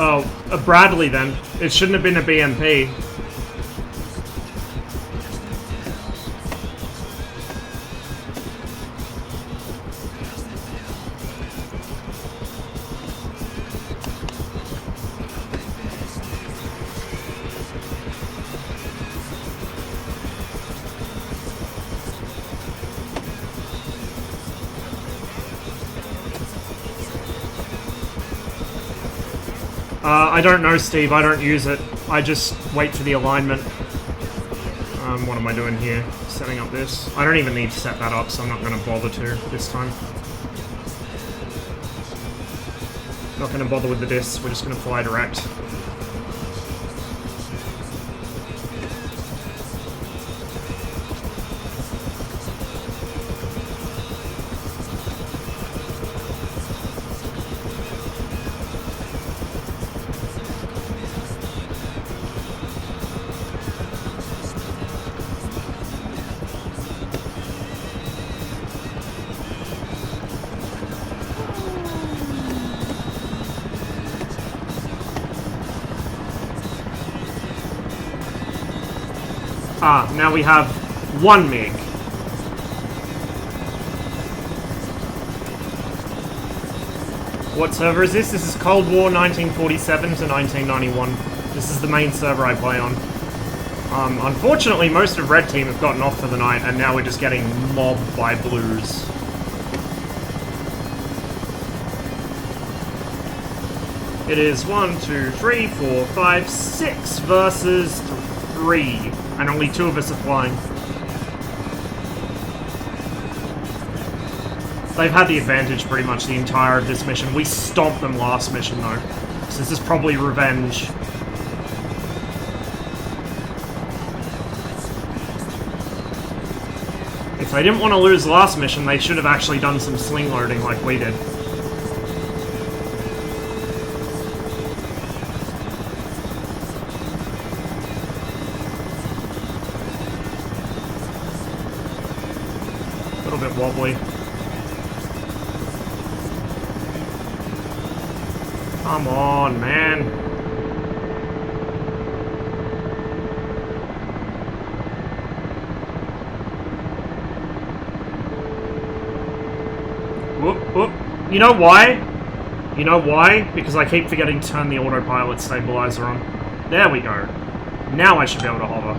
Oh, a Bradley then. It shouldn't have been a BMP. I don't know, Steve. I don't use it. I just wait for the alignment. What am I doing here? Setting up this. I don't even need to set that up, so I'm not going to bother to this time. Not going to bother with the discs. We're just going to fly direct. Ah, now we have 1 MiG. What server is this? This is Cold War 1947 to 1991. This is the main server I play on. Unfortunately, most of Red Team have gotten off for the night, and now we're just getting mobbed by Blues. It is 1, 2, 3, 4, 5, 6 versus 3, and only 2 of us are flying. They've had the advantage pretty much the entire of this mission. We stomped them last mission though, so this is probably revenge. If they didn't want to lose last mission, they should have actually done some sling loading like we did. A little bit wobbly. Come on, man. Whoop, whoop. You know why? You know why? Because I keep forgetting to turn the autopilot stabilizer on. There we go. Now I should be able to hover.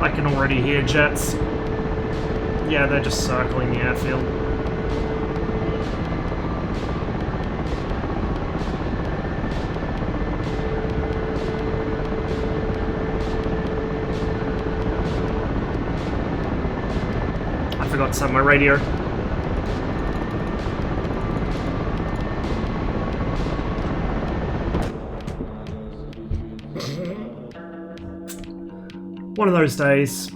I can already hear jets. Yeah, they're just circling the airfield. I forgot to set my radio. One of those days.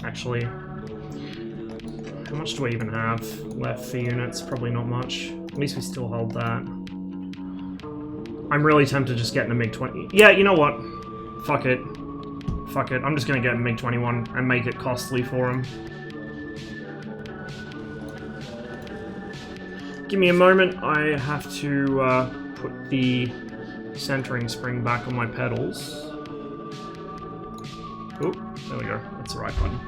Actually, how much do I even have left for units? Probably not much. At least we still hold that. I'm really tempted to just get in a MiG-20. Yeah, you know what? Fuck it. Fuck it. I'm just gonna get a MiG-21 and make it costly for him. Give me a moment, I have to put the centering spring back on my pedals. Oh, there we go, that's the right button.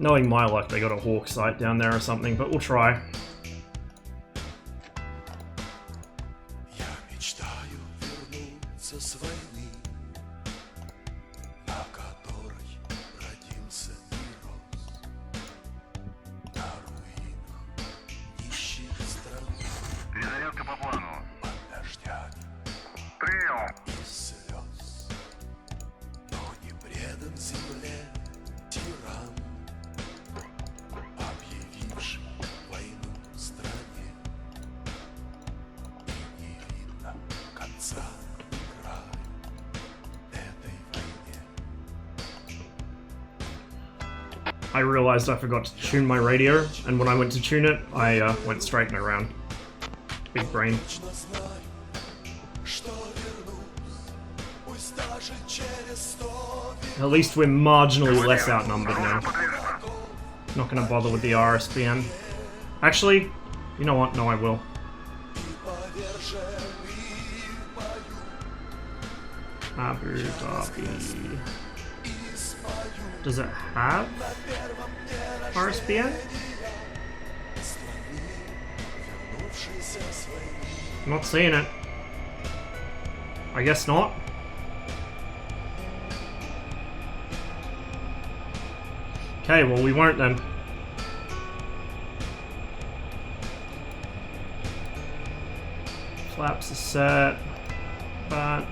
Knowing my luck, they got a Hawk site down there or something, but we'll try. I realized I forgot to tune my radio, and when I went to tune it, I went straight and around. Big brain. At least we're marginally less outnumbered now. Not gonna bother with the RSBN. Actually, you know what? No, I will. Abu Dhabi. Does it have RSBN? I'm not seeing it. I guess not. Okay, well we won't then. Flaps are set, but...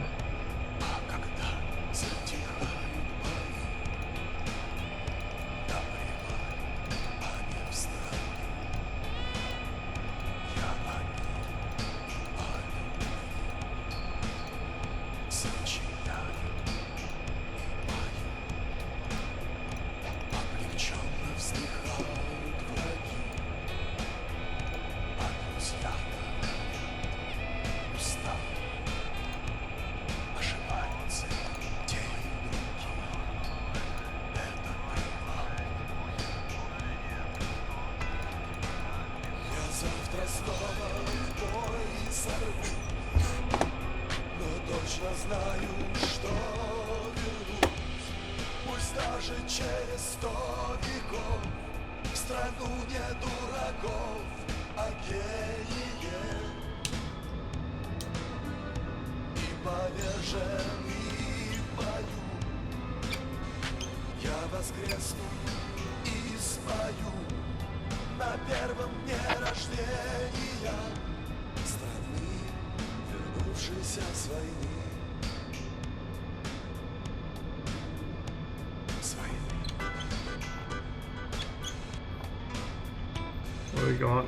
What do we got?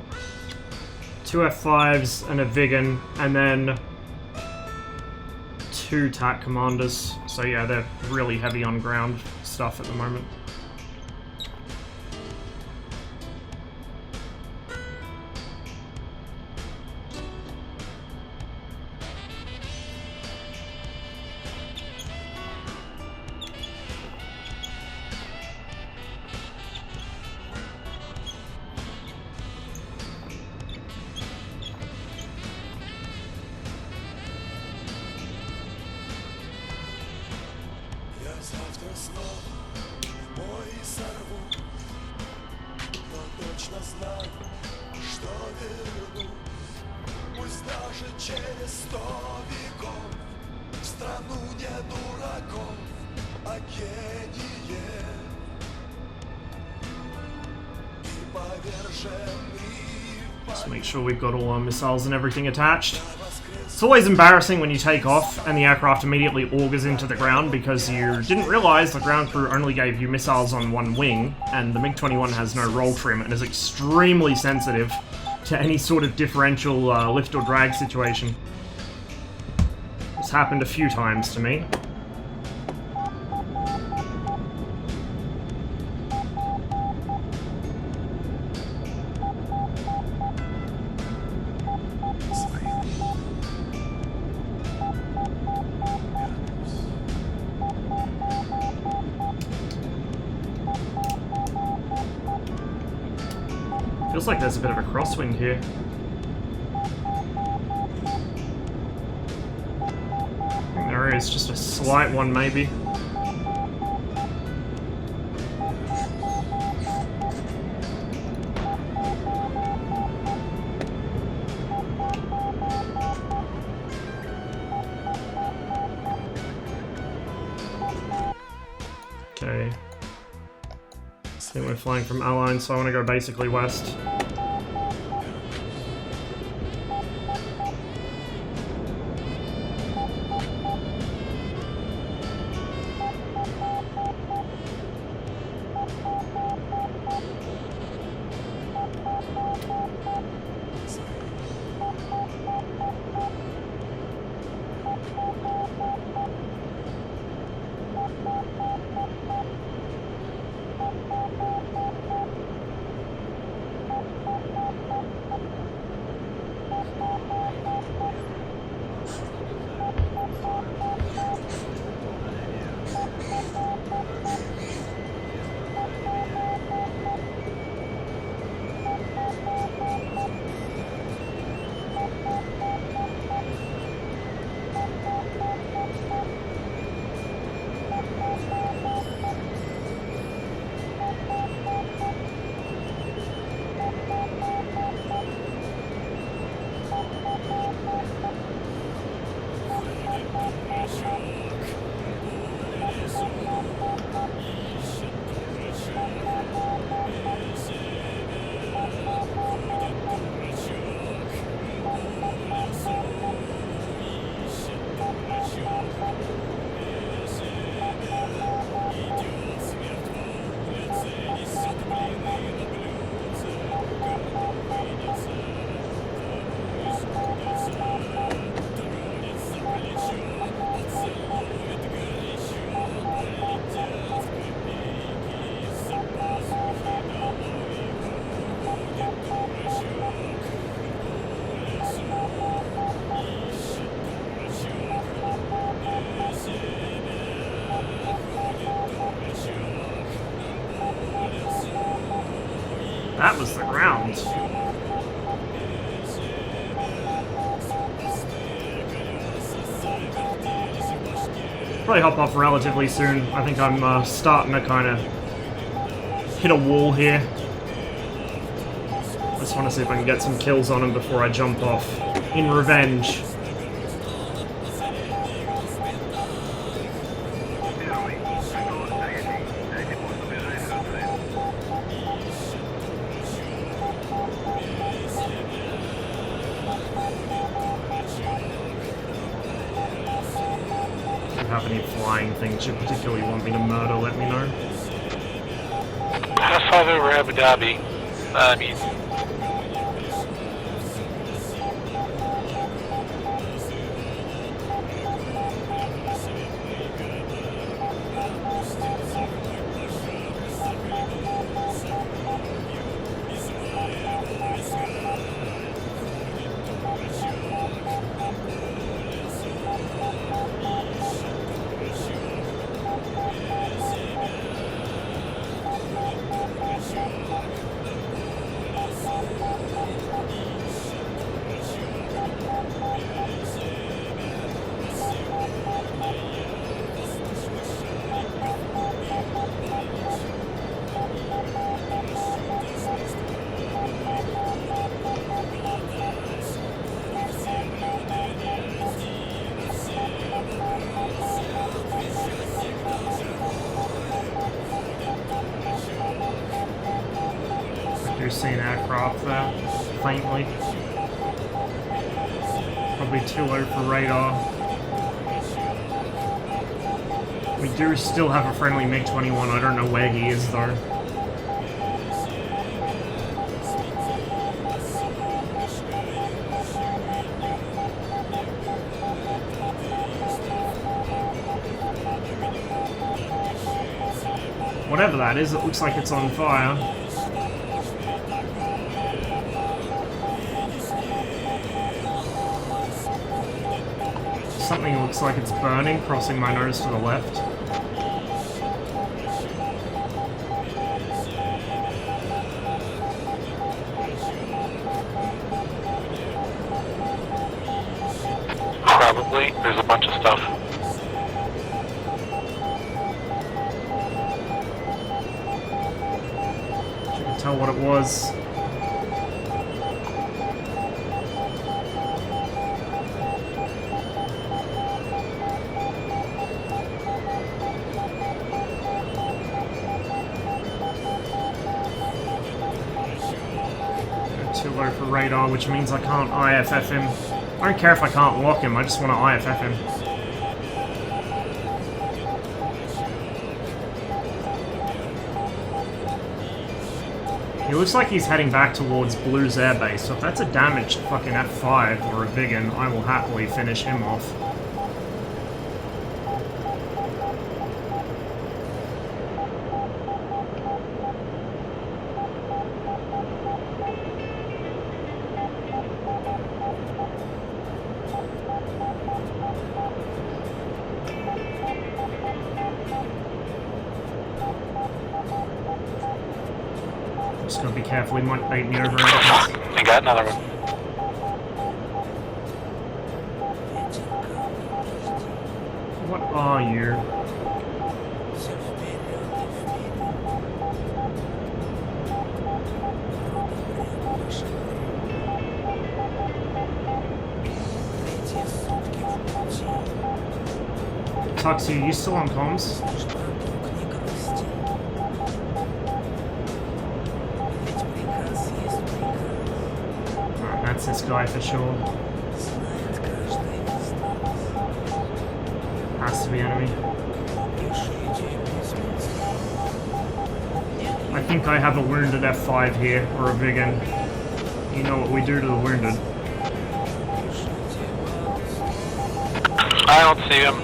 2 F5s and a Vigan, and then 2 TAC commanders. So yeah, they're really heavy on ground stuff at the moment. Just make sure we've got all our missiles and everything attached. It's always embarrassing when you take off and the aircraft immediately augers into the ground because you didn't realize the ground crew only gave you missiles on one wing, and the MiG-21 has no roll trim and is extremely sensitive to any sort of differential lift or drag situation. This happened a few times to me. Feels like there's a bit of a crosswind here. I think there is, just a slight one maybe. Okay. I think we're flying from Align, so I want to go basically west. That was the ground. Probably hop off relatively soon. I think I'm starting to kind of hit a wall here. Just want to see if I can get some kills on him before I jump off in revenge. If you have any flying things you particularly want me to murder, let me know. Pass 5 over Abu Dhabi. See an aircraft there, faintly. Probably too low for radar. We do still have a friendly MiG-21, I don't know where he is though. Whatever that is, it looks like it's on fire. Something looks like it's burning, crossing my nose to the left. Probably. There's a bunch of stuff. You can tell what it was. Too low for radar, which means I can't IFF him. I don't care if I can't lock him, I just want to IFF him. He looks like he's heading back towards Blue's airbase, so if that's a damaged fucking F5 or a Biggin, I will happily finish him off. Just gotta be careful, he might bait me over. I got another one. What are you? Tuxie, you still on comms? That's this guy for sure. Has to be enemy. I think I have a wounded F5 here, or a Biggin. You know what we do to the wounded. I don't see him.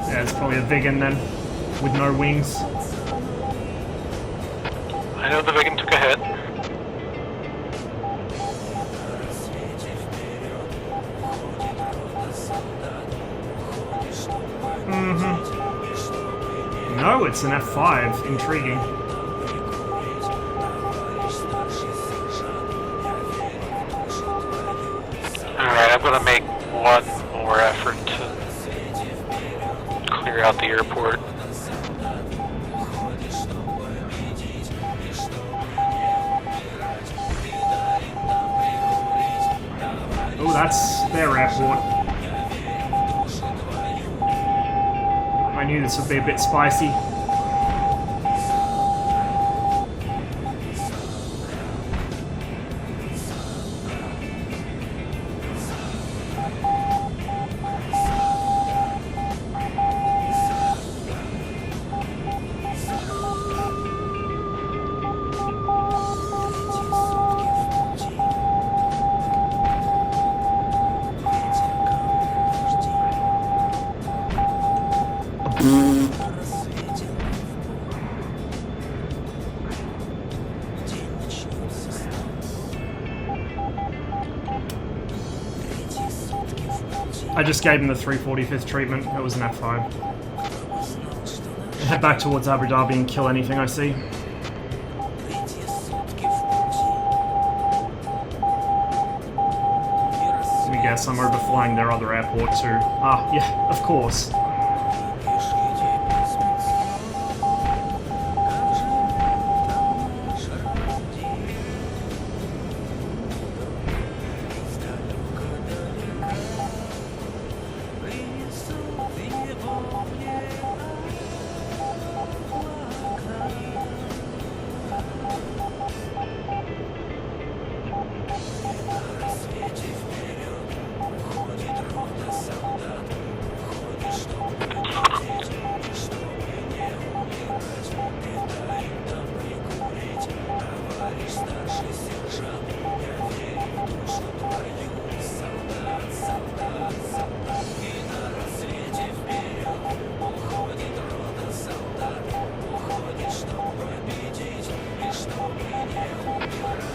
Yeah, it's probably a Biggin then, with no wings. I know the Biggin took a hit. No, it's an F5. Intriguing. I'm gonna make one more effort to clear out the airport. Oh, that's their airport. I knew this would be a bit spicy. I just gave him the 345th treatment. It was an F5. Head back towards Abu Dhabi and kill anything I see. Let me guess, I'm overflying their other airport too. Ah, yeah, of course.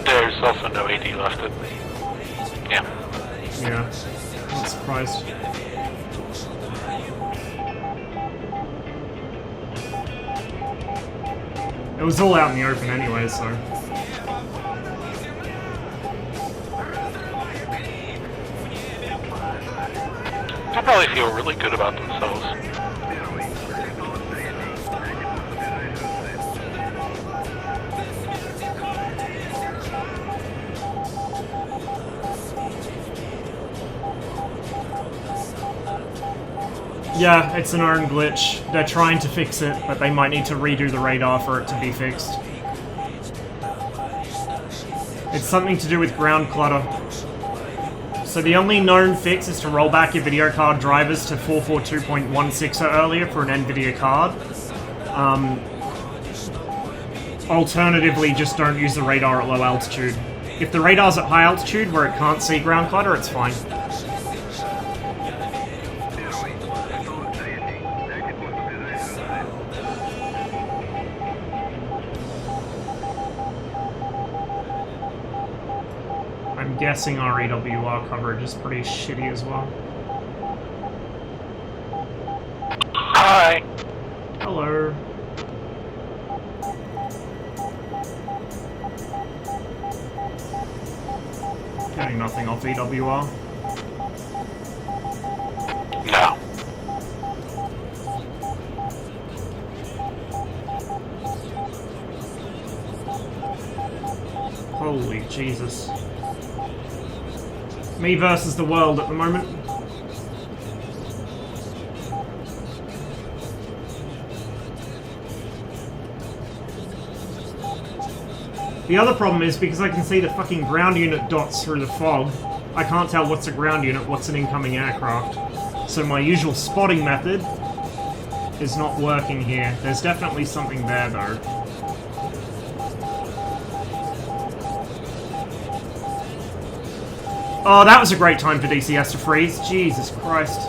There's also no AD left. Yeah. Yeah, not surprised. It was all out in the open anyway, so... They'll probably feel really good about themselves. Yeah, it's an own glitch. They're trying to fix it, but they might need to redo the radar for it to be fixed. It's something to do with ground clutter. So the only known fix is to roll back your video card drivers to 442.16 or earlier for an NVIDIA card. Alternatively, just don't use the radar at low altitude. If the radar's at high altitude where it can't see ground clutter, it's fine. I'm guessing our EWR coverage is pretty shitty as well. Hi! Hello. Getting nothing off EWR. No. Holy Jesus. Me versus the world at the moment. The other problem is, because I can see the fucking ground unit dots through the fog, I can't tell what's a ground unit, what's an incoming aircraft. So my usual spotting method is not working here. There's definitely something there though. Oh, that was a great time for DCS to freeze. Jesus Christ.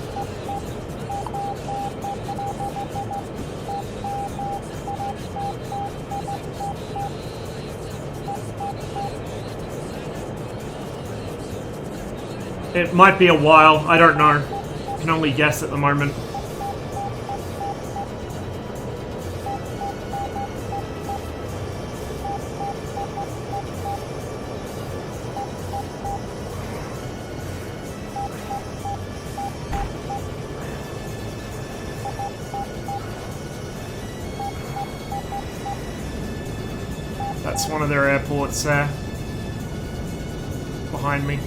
It might be a while, I don't know. Can only guess at the moment. That's one of their airports there. Behind me.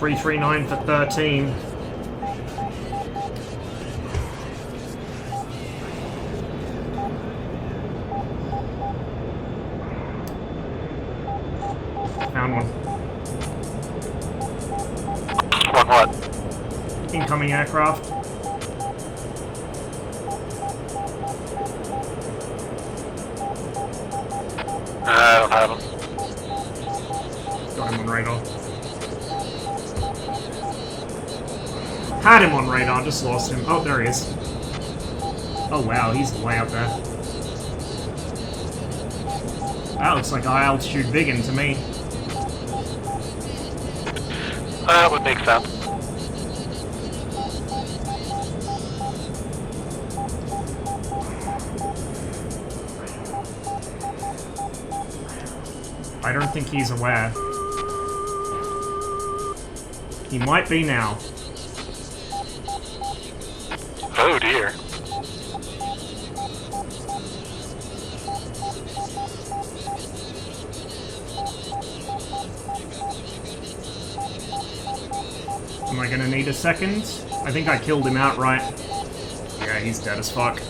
$339 for 13. Found one. What? Incoming aircraft. I don't have him. Got him on radar. Had him on radar, just lost him. Oh, there he is. Oh wow, he's way up there. That looks like high altitude Biggin to me. That would make sense. I don't think he's aware. He might be now. Oh dear. Am I gonna need a second? I think I killed him outright. Yeah, he's dead as fuck.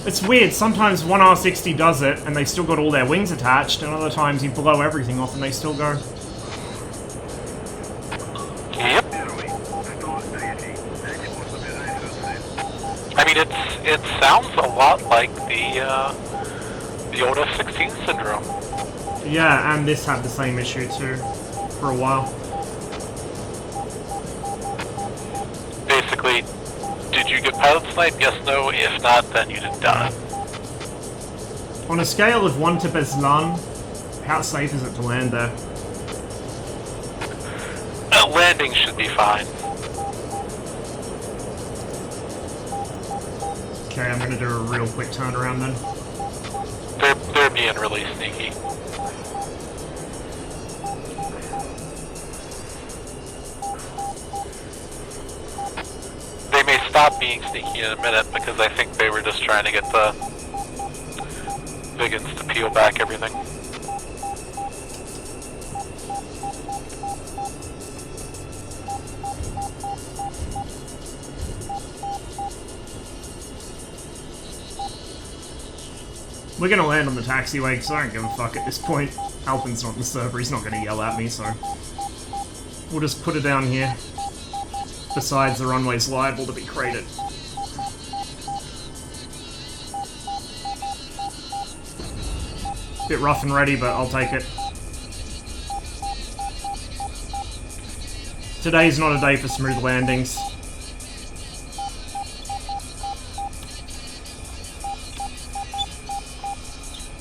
It's weird, sometimes one R60 does it, and they still got all their wings attached, and other times you blow everything off and they still go. Yep. I mean, it sounds a lot like the old F-16 syndrome. Yeah, and this had the same issue too, for a while. Basically, did you get pilot snipe? Yes, no. If not, then you didn't die. On a scale of 1 to Beslan, how safe is it to land there? Landing should be fine. Okay, I'm gonna do a real quick turnaround then. They're being really sneaky. They may stop being sneaky in a minute because I think they were just trying to get the Biggins to peel back everything. We're gonna land on the taxiway because I don't give a fuck at this point. Alpin's not in the server, he's not gonna yell at me, so... We'll just put it down here. Besides, the runway's liable to be cratered. Bit rough and ready, but I'll take it. Today's not a day for smooth landings.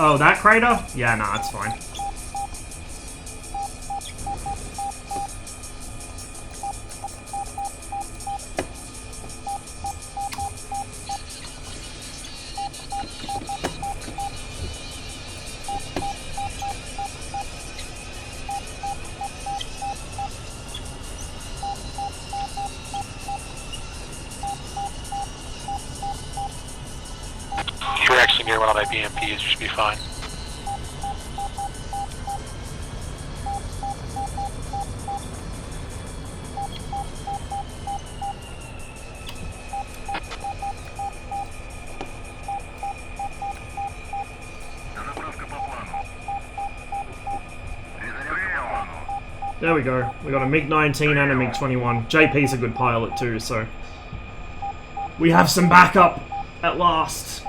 Oh, that crater? Yeah, nah, it's fine. You're actually near one of my BMPs, you should be fine. There we go. We got a MiG-19 and a MiG-21. JP's a good pilot too, so... We have some backup at last.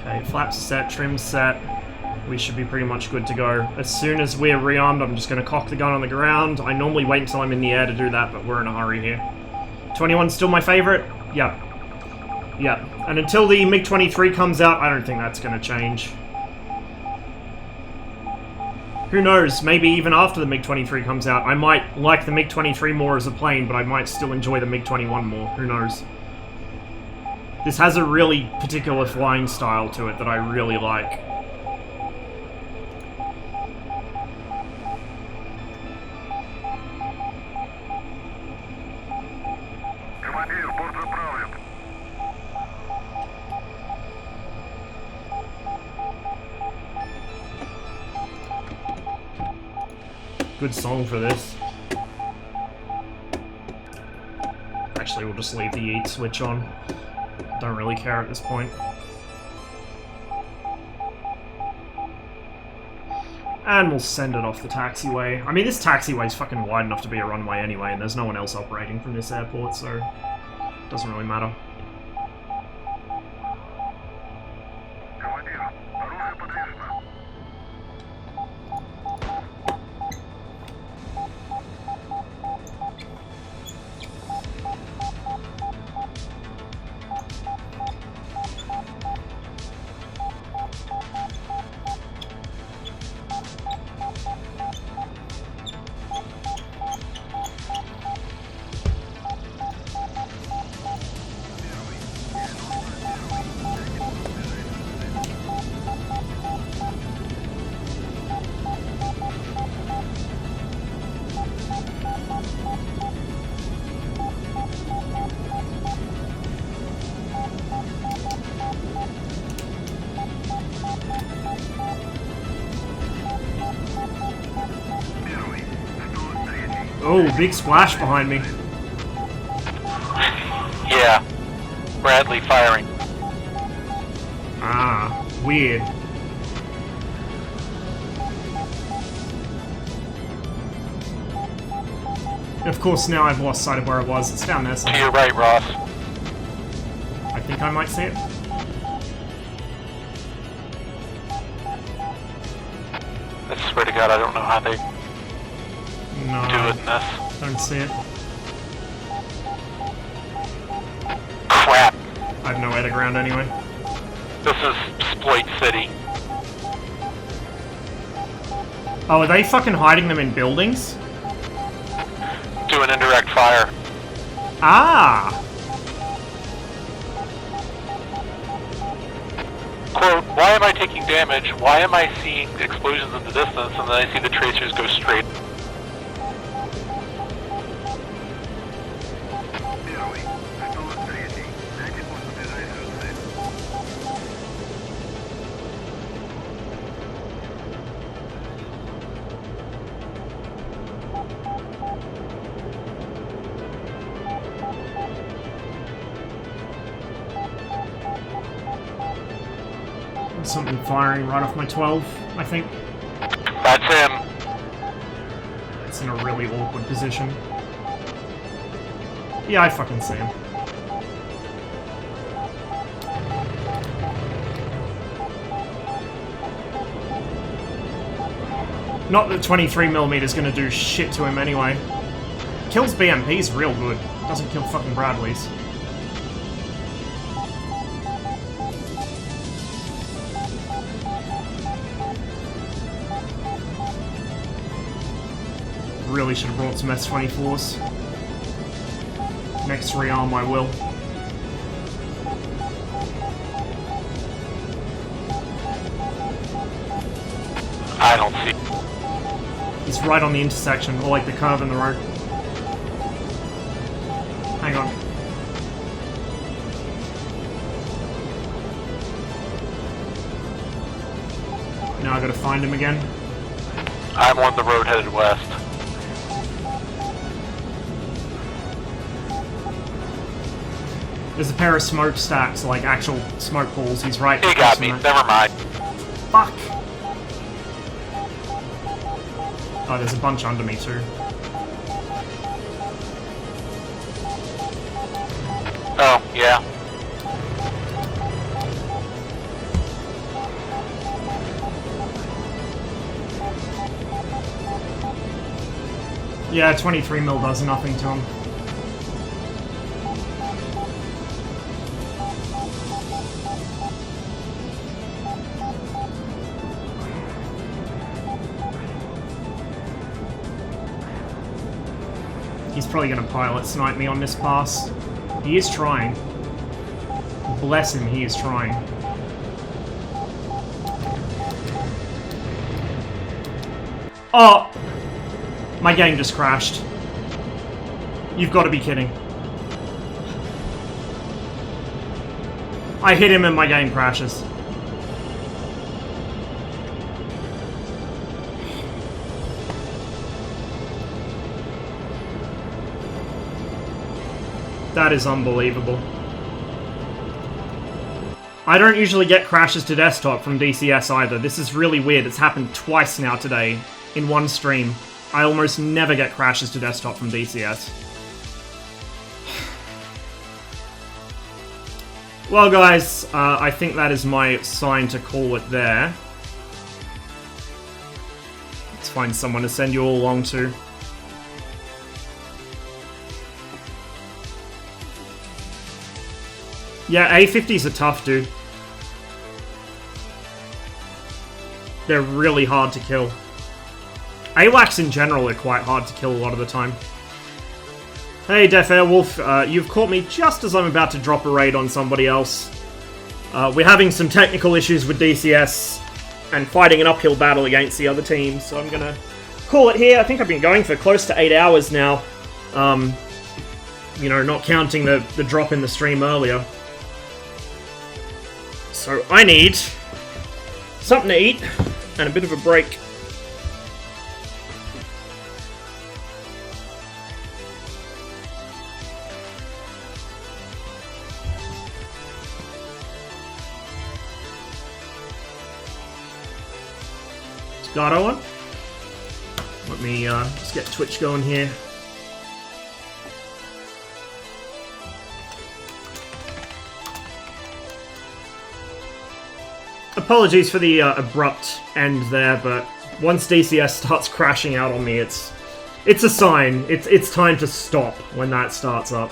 Okay, flaps set, trim's set. We should be pretty much good to go. As soon as we're rearmed, I'm just going to cock the gun on the ground. I normally wait until I'm in the air to do that, but we're in a hurry here. 21's still my favorite? Yep. Yep. And until the MiG-23 comes out, I don't think that's going to change. Who knows, maybe even after the MiG-23 comes out, I might like the MiG-23 more as a plane, but I might still enjoy the MiG-21 more. Who knows? This has a really particular flying style to it that I really like. Good song for this. Actually, we'll just leave the eat switch on. Don't really care at this point. And we'll send it off the taxiway. I mean, this taxiway's fucking wide enough to be a runway anyway, and there's no one else operating from this airport, so it doesn't really matter. Oh, big splash behind me. Yeah. Bradley firing. Ah, weird. Of course, now I've lost sight of where it was. It's down there To somewhere. your right, Ross. I think I might see it. I swear to God, I don't know how they No, do it in this. don't see it. Crap. I have no air to ground anyway. This is Exploit City. Oh, are they fucking hiding them in buildings? Doing indirect fire. Ah! Quote, why am I taking damage? Why am I seeing explosions in the distance and then I see the tracers go straight? Something firing right off my 12, I think. That's him. It's in a really awkward position. Yeah, I fucking see him. Not that 23mm is gonna do shit to him anyway. Kills BMPs real good. Doesn't kill fucking Bradleys. Really should have brought some S-24s. Next rearm I will. I don't see. He's right on the intersection, or like the curve in the road. Hang on. Now I gotta find him again. I'm on the road headed west. There's a pair of smokestacks, like actual smoke balls. He's right. He got across me. from that. Never mind. Fuck! Oh, there's a bunch under me too. Oh, yeah. Yeah, 23 mil does nothing to him. He's probably going to pilot snipe me on this pass. He is trying. Bless him, he is trying. Oh! My game just crashed. You've got to be kidding. I hit him and my game crashes. That is unbelievable. I don't usually get crashes to desktop from DCS either. This is really weird. It's happened twice now today in one stream. I almost never get crashes to desktop from DCS. Well, guys, I think that is my sign to call it there. Let's find someone to send you all along to. Yeah, A50s are tough, dude. They're really hard to kill. AWACS in general are quite hard to kill a lot of the time. Hey, Deaf Airwolf, you've caught me just as I'm about to drop a raid on somebody else. We're having some technical issues with DCS and fighting an uphill battle against the other team, so I'm gonna call it here. I think I've been going for close to 8 hours now. You know, not counting the drop in the stream earlier. So I need something to eat and a bit of a break. Gato on. Let me just get Twitch going here. Apologies for the abrupt end there, but once DCS starts crashing out on me, it's a sign. It's time to stop when that starts up.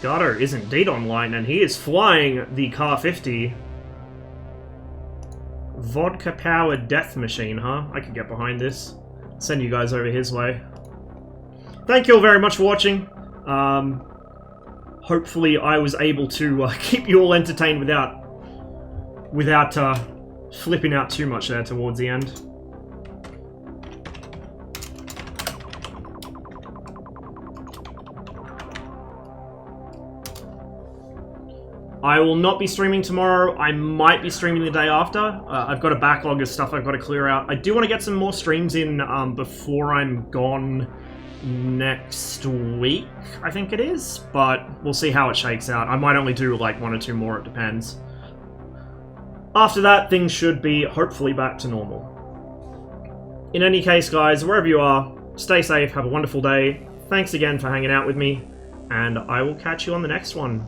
Gato is indeed online, and he is flying the Car 50. Vodka-powered death machine, huh? I could get behind this. Send you guys over his way. Thank you all very much for watching. Hopefully I was able to keep you all entertained without flipping out too much there towards the end. I will not be streaming tomorrow. I might be streaming the day after. I've got a backlog of stuff I've got to clear out. I do want to get some more streams in before I'm gone next week, I think it is. But we'll see how it shakes out. I might only do like 1 or 2 more, it depends. After that, things should be hopefully back to normal. In any case, guys, wherever you are, stay safe, have a wonderful day. Thanks again for hanging out with me, and I will catch you on the next one.